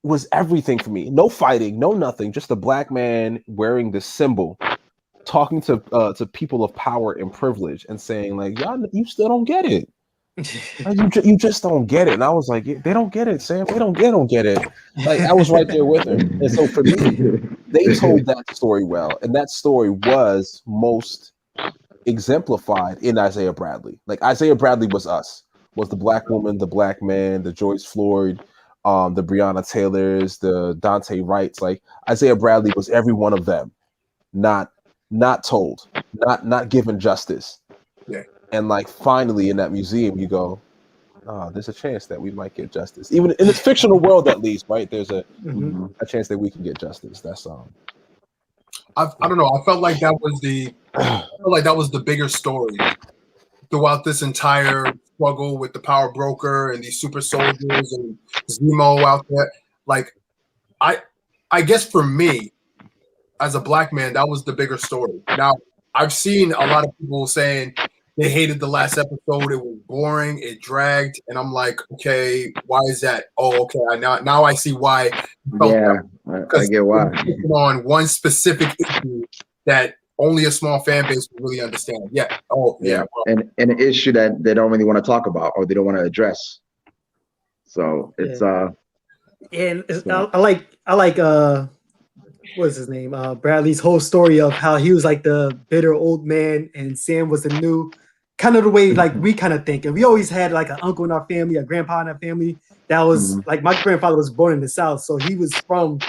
was everything for me. No fighting, no nothing, just a black man wearing this symbol, talking to people of power and privilege, and saying, like, y'all, you still don't get it. Like, you just don't get it. And I was like, they don't get it, Sam. They don't get it. Like, I was right there with him. And so for me, they told that story well, and that story was most exemplified in Isaiah Bradley. Like, Isaiah Bradley was us, was the black woman, the black man, the Joyce Floyd, the Breonna Taylors, the Dante Wrights. Like, Isaiah Bradley was every one of them, not told, not given justice. Yeah. And like, finally in that museum, you go, oh, there's a chance that we might get justice, even in this fictional world, at least, right? There's a chance that we can get justice. That's I don't know. I felt like that was the bigger story throughout this entire struggle with the power broker and these super soldiers and Zemo out there. Like, I guess for me, as a black man, that was the bigger story. Now, I've seen a lot of people saying they hated the last episode. It was boring. It dragged. And I'm like, okay, why is that? Oh, okay. Now I see why. Yeah, I get why. On one specific issue that only a small fan base will really understand. Yeah. Oh, yeah. And an issue that they don't really want to talk about, or they don't want to address. So it's and I like what's his name? Bradley's whole story of how he was like the bitter old man and Sam was the new, kind of the way like we kind of think. And we always had like an uncle in our family, a grandpa in our family that was like, my grandfather was born in the South, so he was from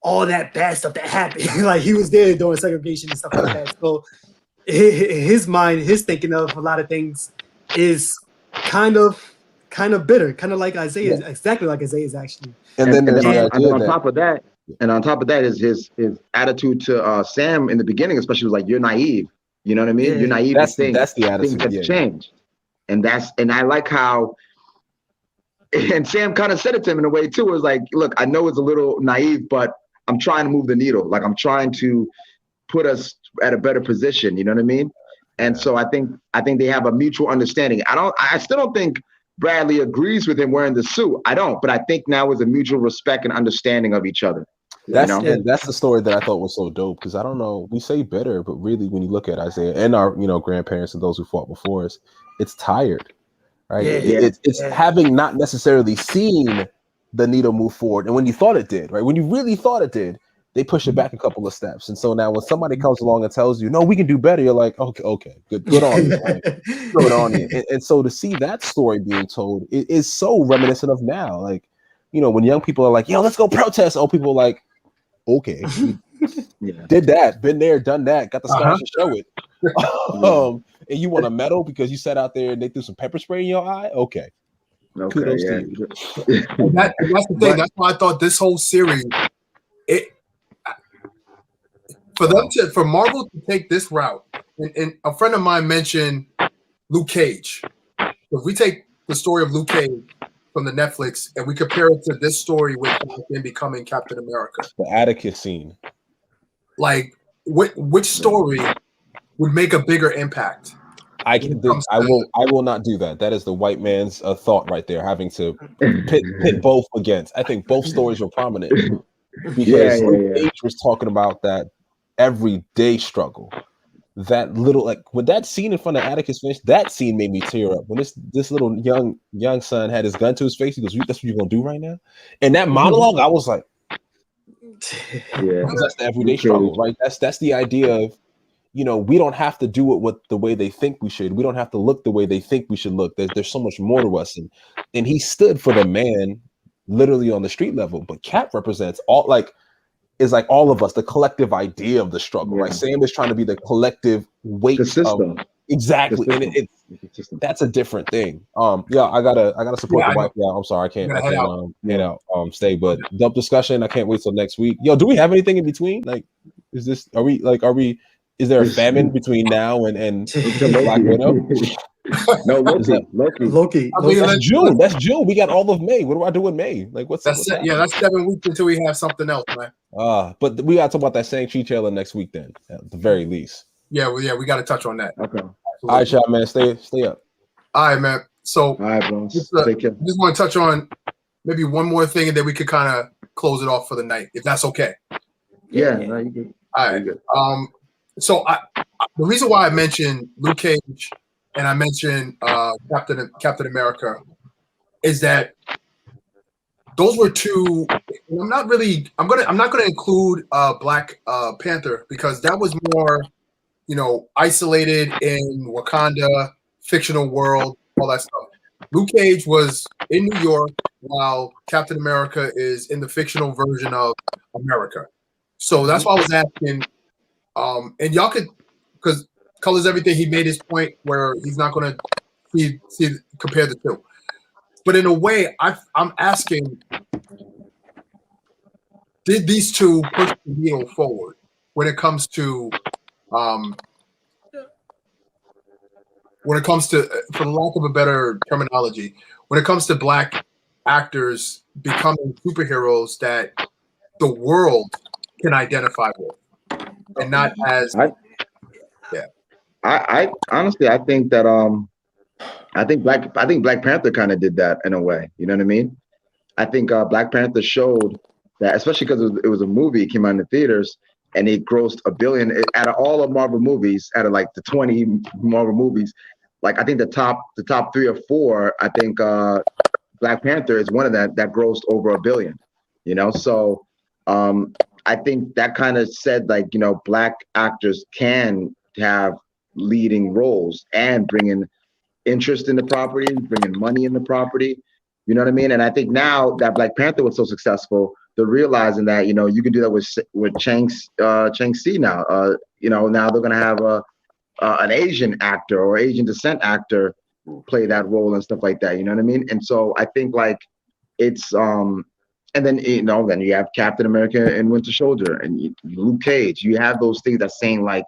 all that bad stuff that happened. Like, he was there during segregation and stuff like that. So his mind, his thinking of a lot of things is kind of bitter, kind of like Isaiah, exactly like Isaiah's actually. And then on top of that is his attitude to Sam in the beginning, especially, was like, you're naive. You know what I mean? You're naive. That's the attitude. Things have changed, and I like how. And Sam kind of said it to him in a way too. It was like, look, I know it's a little naive, but I'm trying to move the needle. Like, I'm trying to put us at a better position. You know what I mean? And so I think they have a mutual understanding. I still don't think Bradley agrees with him wearing the suit. I don't, but I think now is a mutual respect and understanding of each other. That's the story that I thought was so dope, because I don't know, we say bitter, but really when you look at Isaiah and our grandparents and those who fought before us, it's tired, right? It's having not necessarily seen the needle move forward, and when you thought it did, right? When you really thought it did, they push it back a couple of steps. And so now when somebody comes along and tells you, no, we can do better, you're like, okay, good on you, right? Good on you. And so to see that story being told, it is so reminiscent of now. Like, when young people are like, yo, let's go protest. Old people are like, okay, did that, been there, done that, got the scars to show it. And you want a medal because you sat out there and they threw some pepper spray in your eye? Okay. Kudos to you. That's the thing. That's why I thought this whole series, for Marvel to take this route, and a friend of mine mentioned Luke Cage. If we take the story of Luke Cage, from the Netflix, and we compare it to this story with him becoming Captain America. The Atticus scene. Like, which story would make a bigger impact? I will not do that. That is the white man's thought right there, having to pit both against. I think both stories were prominent because Luke Cage was talking about that everyday struggle. That little, like, when that scene in front of Atticus Finch, that scene made me tear up. When this little young son had his gun to his face, he goes, "That's what you're gonna do right now?" And that monologue, I was like, Yeah, that's the everyday struggle, right? That's the idea of, we don't have to do it the way they think we should. We don't have to look the way they think we should look. There's so much more to us, and he stood for the man, literally on the street level. But Cap represents all of us, the collective idea of the struggle. Right? Sam is trying to be the collective weight, the system. Exactly, and that's a different thing. I gotta support the wife. Yeah, I'm sorry, I can't stay. But dump discussion. I can't wait till next week. Yo, do we have anything in between? Like, is there a famine between now and Black Widow? No, Loki. I mean, That's June. We got all of May. What do I do in May? Like, that's 7 weeks until we have something else, man. But we got to talk about that Shang-Chi trailer next week then, at the very least. Yeah, we got to touch on that. Okay. All right, y'all, man. Stay up. All right, man. So, all right, bro. Just want to touch on maybe one more thing, and then we could kind of close it off for the night, if that's okay. Yeah, no, you good. All right. Good. So the reason why I mentioned Luke Cage and I mentioned Captain America is that those were two. I'm not gonna include Black Panther because that was more, isolated in Wakanda, fictional world, all that stuff. Luke Cage was in New York while Captain America is in the fictional version of America. So that's why I was asking. And y'all could, because Colors Everything, he made his point where he's not going to compare the two. But in a way, I'm asking, did these two push the needle forward when it comes to, for the lack of a better terminology, when it comes to Black actors becoming superheroes that the world can identify with? And not as I honestly I think that I think Black Panther kind of did that in a way. You know what I mean? I think Black Panther showed that, especially because it was a movie, it came out in the theaters, and it grossed $1 billion out of all of Marvel movies, out of like the 20 Marvel movies. Like, I think the top 3 or 4, I think Black Panther is one of that grossed over $1 billion. So I think that kind of said, like, Black actors can have leading roles and bring in interest in the property, bring in money in the property. You know what I mean? And I think now that Black Panther was so successful, they're realizing that, you can do that with Shang-Chi now. Now they're going to have an Asian actor or Asian descent actor play that role and stuff like that. You know what I mean? And so I think, like, it's and then then you have Captain America and Winter Soldier and Luke Cage. You have those things that's saying, like,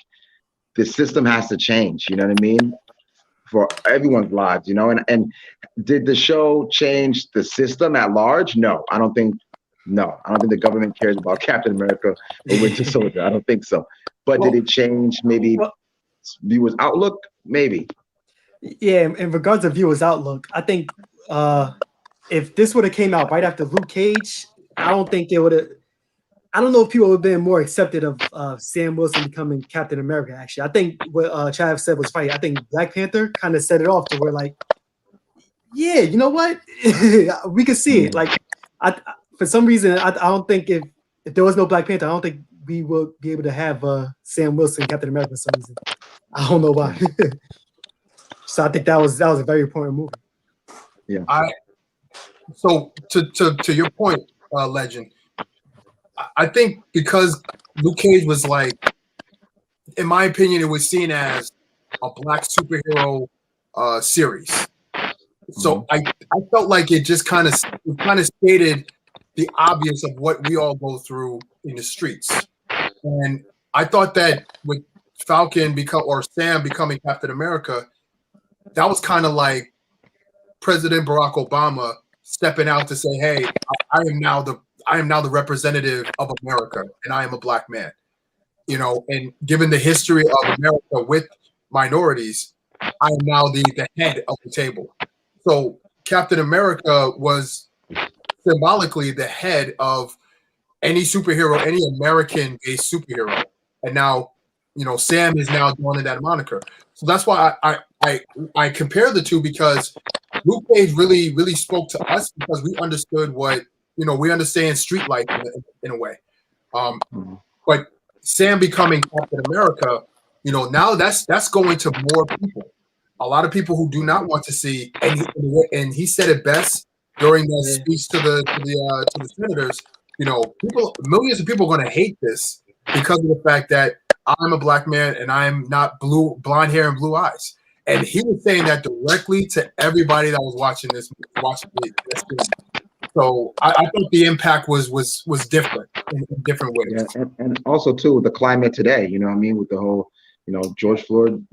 the system has to change. You know what I mean? For everyone's lives. And did the show change the system at large? No, I don't think. No, I don't think the government cares about Captain America or Winter Soldier. I don't think so. But did it change maybe viewers' outlook? Maybe. Yeah, in regards to viewers' outlook, I think if this would have came out right after Luke Cage, I don't think it would have. I don't know if people would have been more accepted of Sam Wilson becoming Captain America. Actually, I think what Trav said was right. I think Black Panther kind of set it off to where, like, yeah, you know what, we could see it. Like, for some reason, I don't think if there was no Black Panther, I don't think we will be able to have Sam Wilson Captain America for some reason. I don't know why. So I think that was a very important movie. Yeah. So to your point, Legend, I think because Luke Cage was, like, in my opinion, it was seen as a Black superhero series. So I felt like it just kind of stated the obvious of what we all go through in the streets. And I thought that with Sam becoming Captain America, that was kind of like President Barack Obama stepping out to say, "Hey, I am now the representative of America, and I am a black man." You know, and given the history of America with minorities, I am now the head of the table. So Captain America was symbolically the head of any superhero, any American-based superhero, and now, you know, Sam is now donning that moniker. So that's why I compare the two, because Luke Cage really spoke to us because we understood what, you know, we understand street life in a way. But Sam becoming Captain America, you know, now that's going to more people. A lot of people who do not want to see, and he said it best during that speech to the senators. You know, millions of people are going to hate this because of the fact that I'm a black man and I'm not blonde hair and blue eyes. And he was saying that directly to everybody that was watching this. So I thought the impact was different in different ways. Yeah, and also too the climate today. You know what I mean, with the whole, you know, George Floyd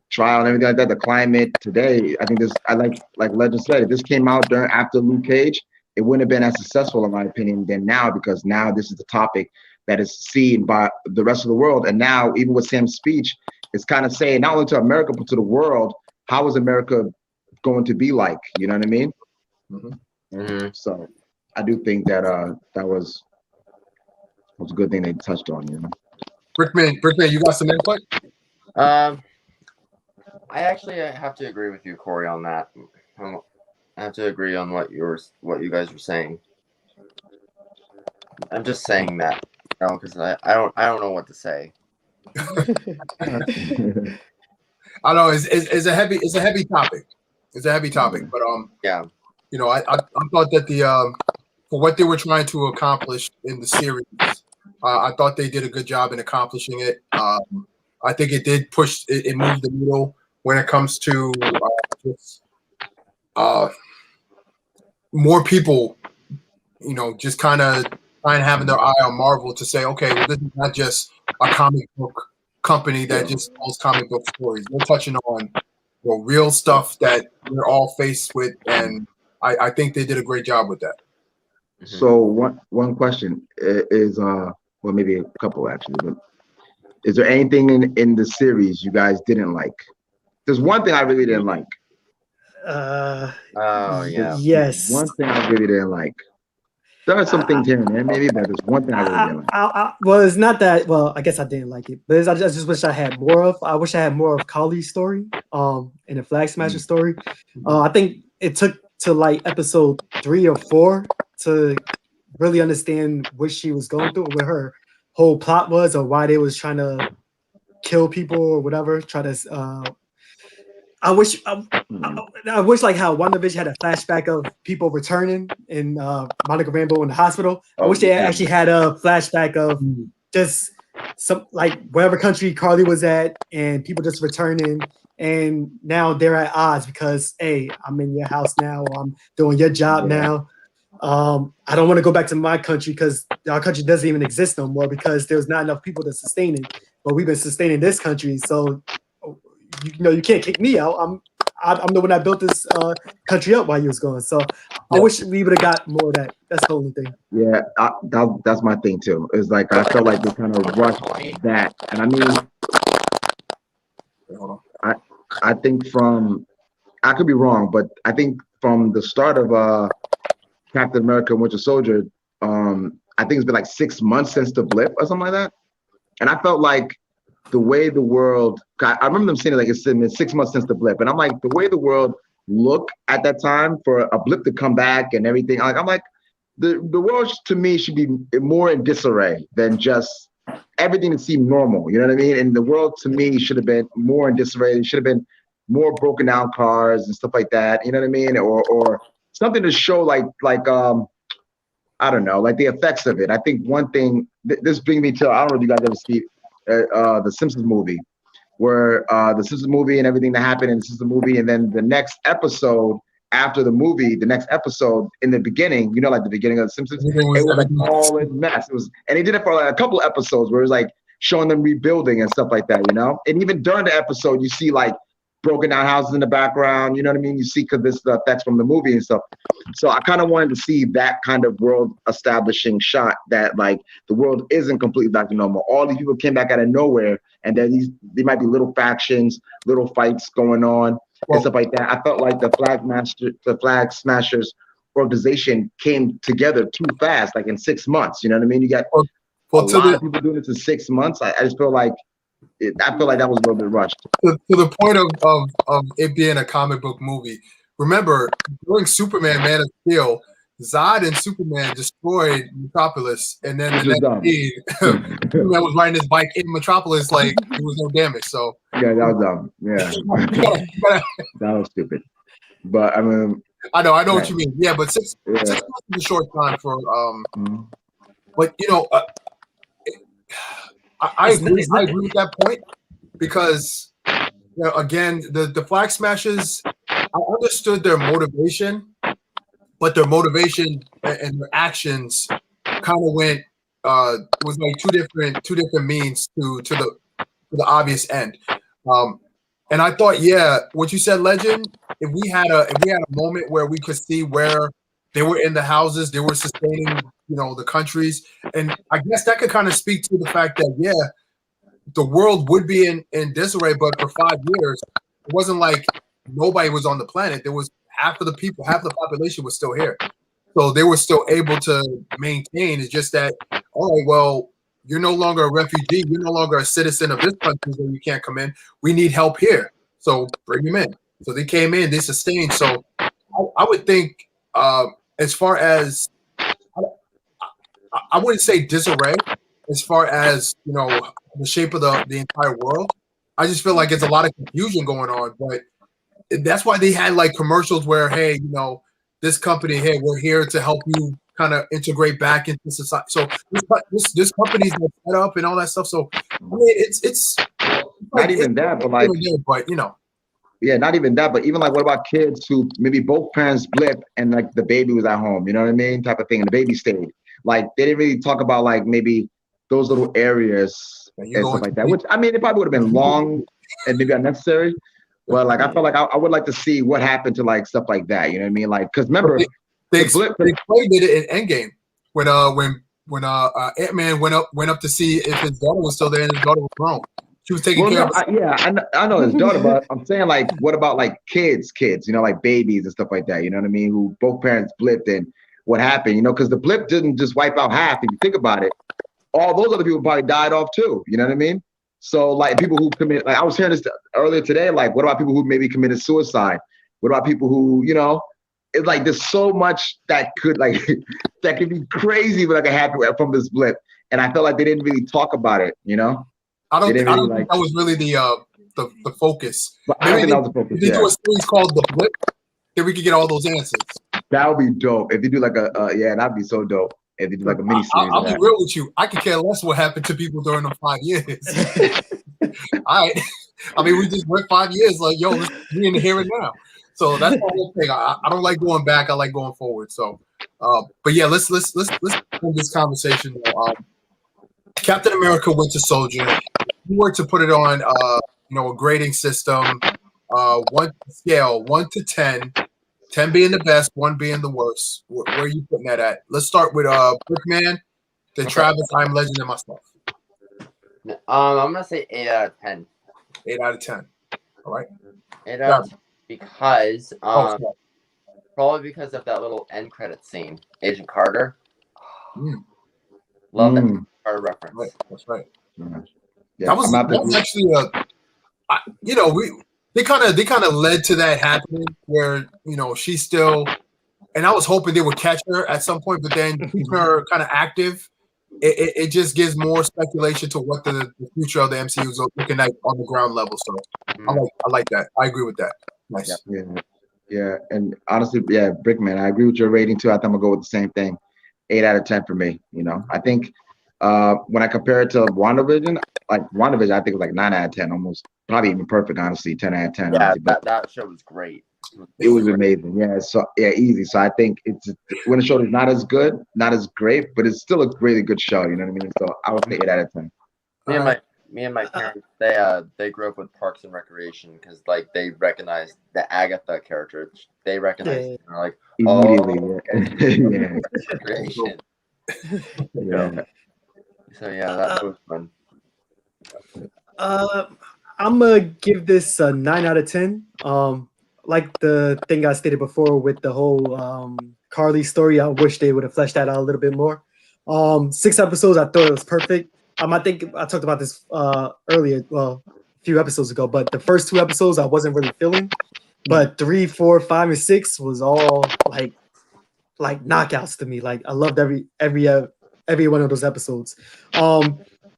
trial and everything like that. The climate today, I think this. I like Legend said, if this came out after Luke Cage, it wouldn't have been as successful in my opinion than now, because now this is the topic that is seen by the rest of the world. And now even with Sam's speech, it's kind of saying not only to America but to the world, how is America going to be like? You know what I mean? So I do think that that was a good thing they touched on. You know, Brickman, you got some input? I actually have to agree with you, Corey, on that. I have to agree on what you guys were saying. I'm just saying that, you know, because I don't know what to say. I know it's a heavy topic. It's a heavy topic, but yeah, you know, I thought that for what they were trying to accomplish in the series, I thought they did a good job in accomplishing it. I think it did push it moved the needle when it comes to more people, you know, just kind of having their eye on Marvel to say, okay, well, this is not just a comic book company that just tells comic book stories. We're touching on, you know, real stuff that we're all faced with, and I think they did a great job with that. So one question is, well, maybe a couple actually, but is there anything in the series you guys didn't like? There's one thing I really didn't like. Yes. One thing I really didn't like. There are some things here and there, maybe, but there's one thing I really didn't like. Well, it's not that. Well, I guess I didn't like it, but I just wish I had more of. I wish I had more of Kali's story, and the Flag Smasher story. I think it took to like episode 3 or 4 to really understand what she was going through, what her whole plot was, or why they was trying to kill people or whatever. Try to. I wish like how WandaVision had a flashback of people returning in Monica Rambeau in the hospital. I wish they actually had a flashback of just some like wherever country Carly was at and people just returning, and now they're at odds because hey, I'm in your house now, or I'm doing your job now. I don't want to go back to my country because our country doesn't even exist no more because there's not enough people to sustain it. But we've been sustaining this country, so you know you can't kick me out. I'm the one that built this country up while you was gone. So I wish we would have got more of that. That's the only thing. Yeah, that's my thing too. It's like I felt like they kind of rushed that, and I mean, I think from, I could be wrong, but I think from the start of Captain America and Winter Soldier, I think it's been like 6 months since the blip or something like that, and I felt like the way the world, I remember them saying it like it's been 6 months since the blip, and I'm like, the way the world looked at that time for a blip to come back and everything, I'm like, the world to me should be more in disarray than just everything that seemed normal. You know what I mean? And the world to me should have been more in disarray. It should have been more broken down cars and stuff like that. You know what I mean? Or something to show like I don't know, like the effects of it. I think one thing this brings me to, I don't know if you guys ever see the Simpsons movie, where the Simpsons movie and everything that happened in the Simpsons movie, and then the next episode after the movie, the next episode in the beginning, you know, like the beginning of the Simpsons, it was like all in mess. It was, and they did it for like a couple of episodes where it was like showing them rebuilding and stuff like that, you know. And even during the episode, you see like broken down houses in the background. You know what I mean? You see, because this is the effects from the movie and stuff. So I kind of wanted to see that kind of world establishing shot that like the world isn't completely back to normal. All these people came back out of nowhere, and then there might be little factions, little fights going on and stuff like that. I felt like the Flag Smashers organization came together too fast, like in 6 months. You know what I mean? You got a lot of people doing this in 6 months. I just feel like that was a little bit rushed. To the point of it being a comic book movie. Remember, during Superman Man of Steel, Zod and Superman destroyed Metropolis, and then the next scene, Superman was riding his bike in Metropolis like there was no damage. So yeah, that was dumb. Yeah, that was stupid. But I mean, I know what you mean. Yeah, but six months is a short time for But you know, I agree with that point because you know, again, the Flag Smashers, I understood their motivation, but their motivation and their actions kind of went was like two different means to the obvious end. And I thought, yeah, what you said, Legend. If we had a moment where we could see where they were in the houses, they were sustaining, you know, the countries, and I guess that could kind of speak to the fact that the world would be in disarray, but for 5 years, it wasn't like nobody was on the planet. There was half the population was still here, so they were still able to maintain. It's just that, all right, well, you're no longer a refugee, you're no longer a citizen of this country, so you can't come in. We need help here, so bring them in. So they came in, they sustained. So I would think, as far as I wouldn't say disarray, as far as you know, the shape of the entire world. I just feel like it's a lot of confusion going on, but that's why they had like commercials where, hey, you know, this company, hey, we're here to help you kind of integrate back into society. So this company's set up and all that stuff. So I mean, it's not even that, but like, but you know. Yeah, not even that, but even like, what about kids who maybe both parents blip and like the baby was at home, you know what I mean? Type of thing, and the baby stayed. Like, they didn't really talk about like maybe those little areas and stuff like that. Which I mean, it probably would have been long and maybe unnecessary. But like, I felt like I would like to see what happened to like stuff like that. You know what I mean? Like, because remember, they explained it in Endgame when Ant-Man went up to see if his daughter was still there, and his daughter was grown. She was taking care of I know his daughter, but I'm saying like, what about like kids, you know, like babies and stuff like that, you know what I mean? Who both parents blipped, and what happened, you know, because the blip didn't just wipe out half. If you think about it, all those other people probably died off too, you know what I mean? So like people who commit, like I was hearing this earlier today, like what about people who maybe committed suicide? What about people who, you know, it's like there's so much that could like, that could be crazy but like happen from this blip. And I felt like they didn't really talk about it, you know? I don't think that was really the focus. But I think that was the focus. If they do a series called The Blip, then we could get all those answers. That would be dope. If you do like that'd be so dope. If you do like a mini series. I'll be real with you. I could care less what happened to people during the 5 years. All right. I mean, we just went 5 years like, yo, let's be in the here and now. So that's the whole thing. I don't like going back. I like going forward. So, but yeah, let's end this conversation. Captain America: Winter Soldier. If you were to put it on, you know, a grading system, one scale, 1 to 10, 10 being the best, 1 being the worst. Where are you putting that at? Let's start with Brickman, then Travis, I'm Legend, and myself. I'm gonna say 8 out of 10. 8 out of 10. All right. 8 out of 10 because probably because of that little end credit scene, Agent Carter. Love that Carter reference. Right. That's right. Yeah, that was actually you know, they kind of led to that happening where, you know, she's still, and I was hoping they would catch her at some point, but then keep her kind of active. It just gives more speculation to what the future of the MCU is looking like on the ground level. So I like that. I agree with that. Nice. Yeah. And honestly, yeah, Brickman, I agree with your rating too. I think I'm gonna go with the same thing. 8 out of 10 for me. You know, I think when I compare it to WandaVision, I think it was like 9 out of 10, almost probably even perfect, honestly, 10 out of 10. Yeah, that show was great. It was amazing. Yeah, so yeah, easy. So I think it's when the show is not as good, not as great, but it's still a really good show. You know what I mean? So I would say 8 out of 10. Me Me and my parents, they grew up with Parks and Recreation because like they recognized the Agatha character. They recognized it, and they're like Immediately. Yeah. Recreation. Yeah. So yeah, that was fun. I'm gonna give this a 9 out of 10. Like the thing I stated before with the whole Carly story, I wish they would have fleshed that out a little bit more. 6 episodes, I thought it was perfect. I think I talked about this earlier, well, a few episodes ago, but the first 2 episodes I wasn't really feeling. But 3, 4, 5, and 6 was all like knockouts to me. Like I loved every one of those episodes.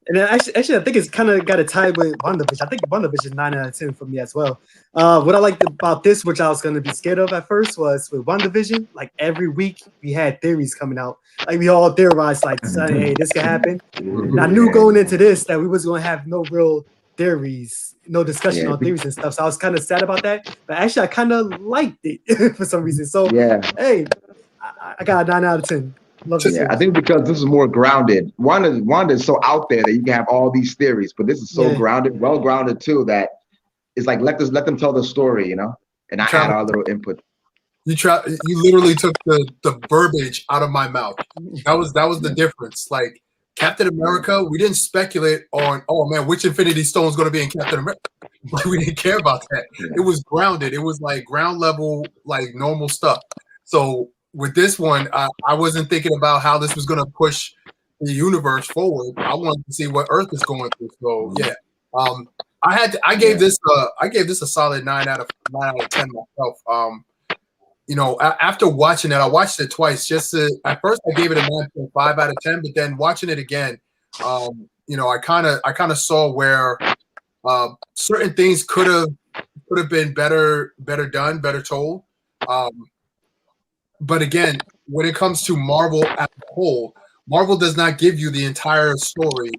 And then actually, I think it's kind of got a tie with WandaVision. I think WandaVision is 9 out of 10 for me as well. What I liked about this, which I was going to be scared of at first, was with WandaVision, like every week we had theories coming out. Like we all theorized, like, hey, this could happen. And I knew going into this that we was going to have no real theories, no discussion on theories and stuff. So I was kind of sad about that. But actually, I kind of liked it for some reason. So, hey, I got a 9 out of 10. I think because this is more grounded. Wanda is so out there that you can have all these theories, but this is so grounded, well grounded too, that it's like let them tell the story, and I add our little input. You literally took the verbiage out of my mouth. That was the difference. Like Captain America, we didn't speculate on, oh man, which Infinity Stone is going to be in Captain America. Like we didn't care about that. It was grounded. It was like ground level, like normal stuff. So with this one, I wasn't thinking about how this was going to push the universe forward. I wanted to see what Earth is going through. So yeah, I gave this a solid 9 out of 10 myself. After watching it, I watched it twice. At first, I gave it a 9.5 out of 10, but then watching it again, I kind of saw where certain things could have been better done, better told. But again, when it comes to Marvel as a whole, Marvel does not give you the entire story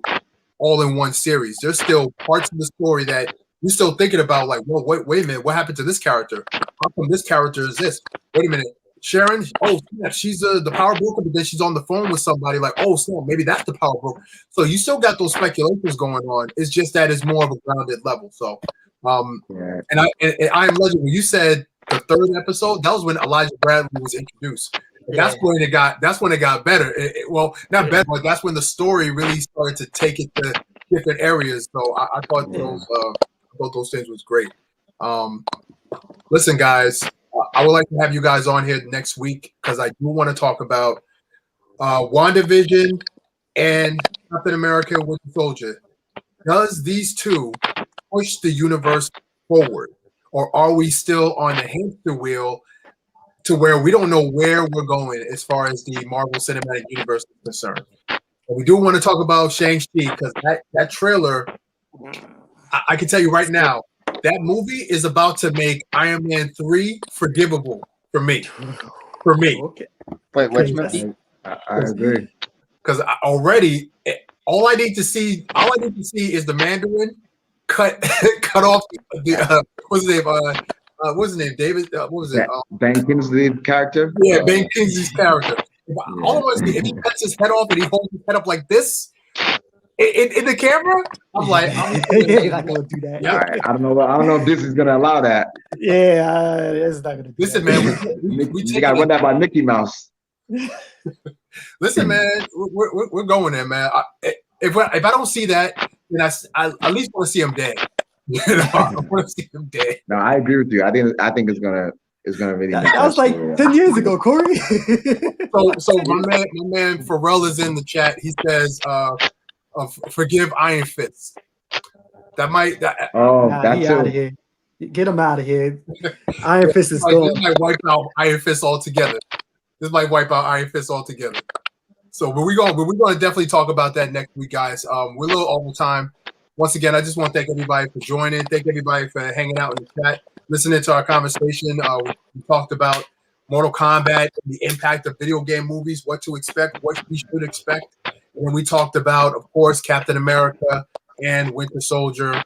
all in one series. There's still parts of the story that you're still thinking about, like, well, wait a minute, what happened to this character? How come this character is this? Wait a minute, Sharon, oh, yeah, she's the power broker, but then she's on the phone with somebody, like, oh, snap, maybe that's the power broker. So you still got those speculations going on. It's just that it's more of a grounded level. So, and I Am Legend, when you said the 3rd episode, that was when Elijah Bradley was introduced. That's when it got better. Well, not better, but that's when the story really started to take it to different areas. So I thought those things was great. Listen, guys, I would like to have you guys on here next week because I do want to talk about WandaVision and Captain America Winter Soldier. Does these two push the universe forward? Or are we still on the hamster wheel to where we don't know where we're going as far as the Marvel Cinematic Universe is concerned? But we do want to talk about Shang-Chi because that trailer, I can tell you right now, that movie is about to make Iron Man 3 forgivable for me. Okay. Wait, which movie? I agree. Because already, all I need to see is the Mandarin cut off the what's his name? What's his name? David? What was it? Ben Kingsley's character. Yeah, Ben Kingsley's character. All I want to see, if he cuts his head off and he holds his head up like this in the camera, I'm like, you're not gonna do that. Yeah, I don't know if this is gonna allow that. Yeah, it's not gonna do listen, that. man, we got run that by Mickey Mouse. Listen, man, we're going there, man. If I don't see that, then I at least want to see him dead. I want to see him dead. No, I agree with you. I think it's gonna really. That was like 10 years ago, Corey. So my man Pharrell is in the chat. He says, "Forgive Iron Fist." That might. That's out of here. Get him out of here. Iron Fist is gone. This might wipe out Iron Fist altogether. So, but we're going to definitely talk about that next week, guys. We're a little over time. Once again, I just want to thank everybody for joining. Thank everybody for hanging out in the chat, listening to our conversation. We talked about Mortal Kombat, the impact of video game movies, what to expect, what we should expect. And then we talked about, of course, Captain America and Winter Soldier.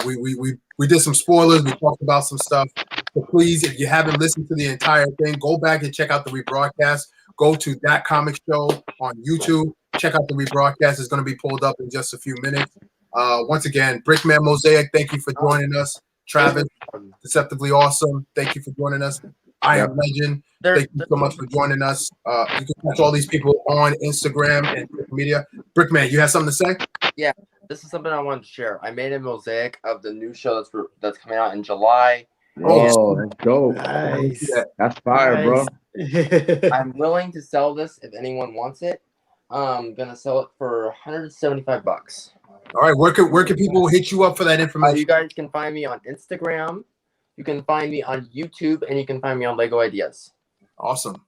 We did some spoilers. We talked about some stuff. So please, if you haven't listened to the entire thing, go back and check out the rebroadcast. Go to That Comic Show on YouTube. Check out the rebroadcast. It's going to be pulled up in just a few minutes. Once again, Brickman Mosaic, thank you for joining us. Travis, Deceptively Awesome, thank you for joining us. I Am Legend, thank you so much for joining us. You can catch all these people on Instagram and social media. Brickman, you have something to say? Yeah, this is something I wanted to share. I made a mosaic of the new show that's coming out in July. Oh, that's dope. Nice. That's fire, bro. I'm willing to sell this if anyone wants it. I'm gonna sell it for $175. All right, where can people hit you up for that information? You guys can find me on Instagram. You can find me on YouTube, and you can find me on Lego Ideas. Awesome.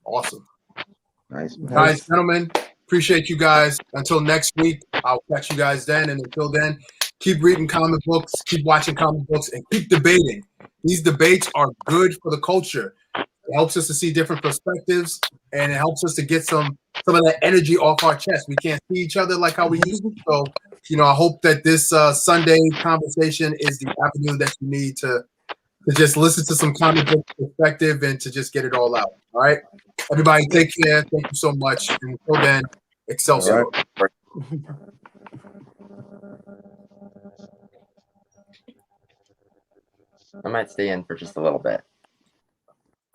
Nice. Guys, gentlemen, appreciate you guys. Until next week, I'll catch you guys then. And until then, keep reading comic books, keep watching comic books, and keep debating. These debates are good for the culture. It helps us to see different perspectives, and it helps us to get some of that energy off our chest. We can't see each other like how we used to. So, I hope that this Sunday conversation is the avenue that you need to just listen to some comic book perspective and to just get it all out. All right? Everybody, take care. Thank you so much. And until then, Excelsior. Right. I might stay in for just a little bit.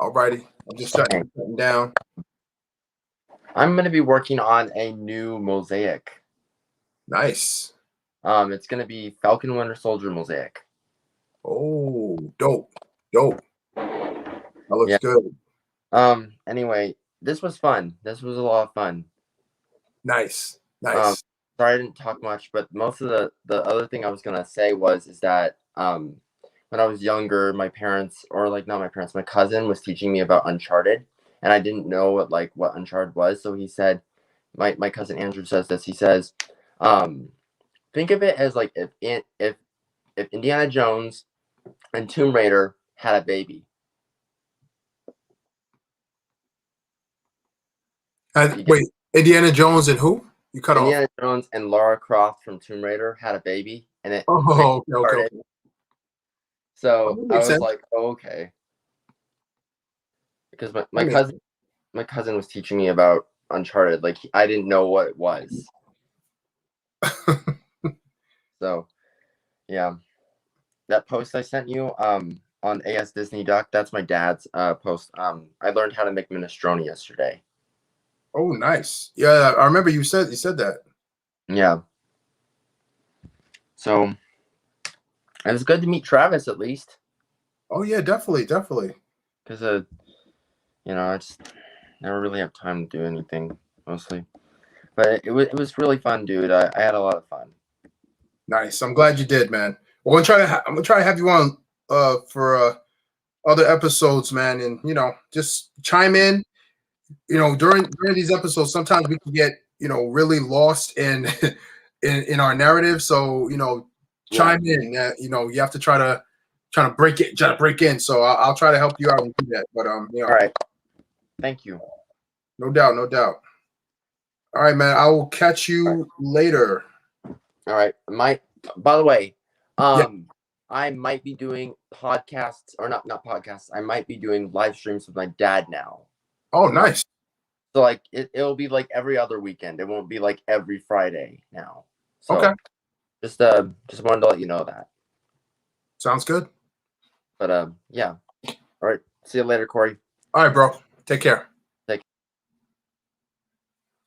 All righty. I'm just shutting down. I'm going to be working on a new mosaic. Nice. It's going to be Falcon Winter Soldier mosaic. Oh, dope. That looks good. Anyway, this was fun. This was a lot of fun. Nice. Sorry I didn't talk much, but most of the other thing I was going to say is that when I was younger, my cousin was teaching me about Uncharted, and I didn't know what Uncharted was. So he said, my cousin Andrew says this. He says, think of it as like if Indiana Jones and Tomb Raider had a baby. Wait, Indiana Jones and who? You cut Indiana off. Jones and Lara Croft from Tomb Raider had a baby, and it. Okay. So I was like, oh, okay, because my cousin was teaching me about Uncharted. Like I didn't know what it was. So, yeah, that post I sent you on AS Disney Duck, that's my dad's post. I learned how to make minestrone yesterday. Oh, nice. Yeah, I remember you said that. Yeah. So it was good to meet Travis at least. Oh yeah, definitely. Because I just never really have time to do anything mostly. But it was really fun, dude. I had a lot of fun. Nice. I'm glad you did, man. Well, I'm gonna try to have you on for other episodes, man, and just chime in. During these episodes, sometimes we can get really lost in in our narrative. So chime in. You have to try to break in. So I'll try to help you out and do that. But All right. Thank you. No doubt. All right, man. I will catch you later. All right. By the way, I might be doing podcasts, or not podcasts. I might be doing live streams with my dad now. Oh, nice. So it'll be like every other weekend. It won't be like every Friday now. So, okay. Just wanted to let you know that. Sounds good. But yeah. All right. See you later, Corey. All right, bro. Take care.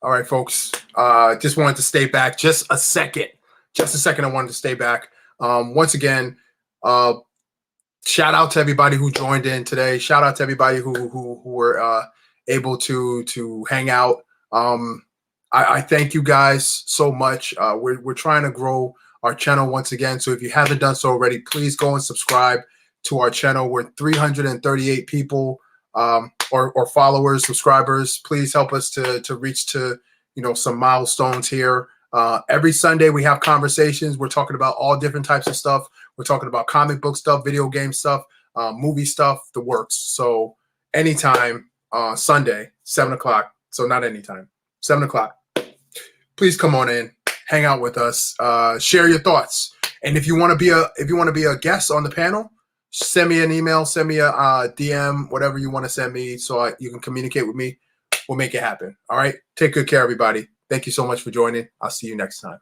All right, folks. Just wanted to stay back just a second. I wanted to stay back. Once again, shout out to everybody who joined in today. Shout out to everybody who were able to hang out. I thank you guys so much. We're trying to grow our channel once again. So if you haven't done so already, please go and subscribe to our channel. We're 338 people or followers, subscribers. Please help us to reach to some milestones here. Every Sunday we have conversations. We're talking about all different types of stuff. We're talking about comic book stuff, video game stuff, movie stuff, the works. So anytime, Sunday, 7 o'clock. So not anytime, 7 o'clock. Please come on in, hang out with us, share your thoughts. And if you want to be a guest on the panel, send me an email, send me a DM, whatever you want to send me, so you can communicate with me. We'll make it happen. All right. Take good care, everybody. Thank you so much for joining. I'll see you next time.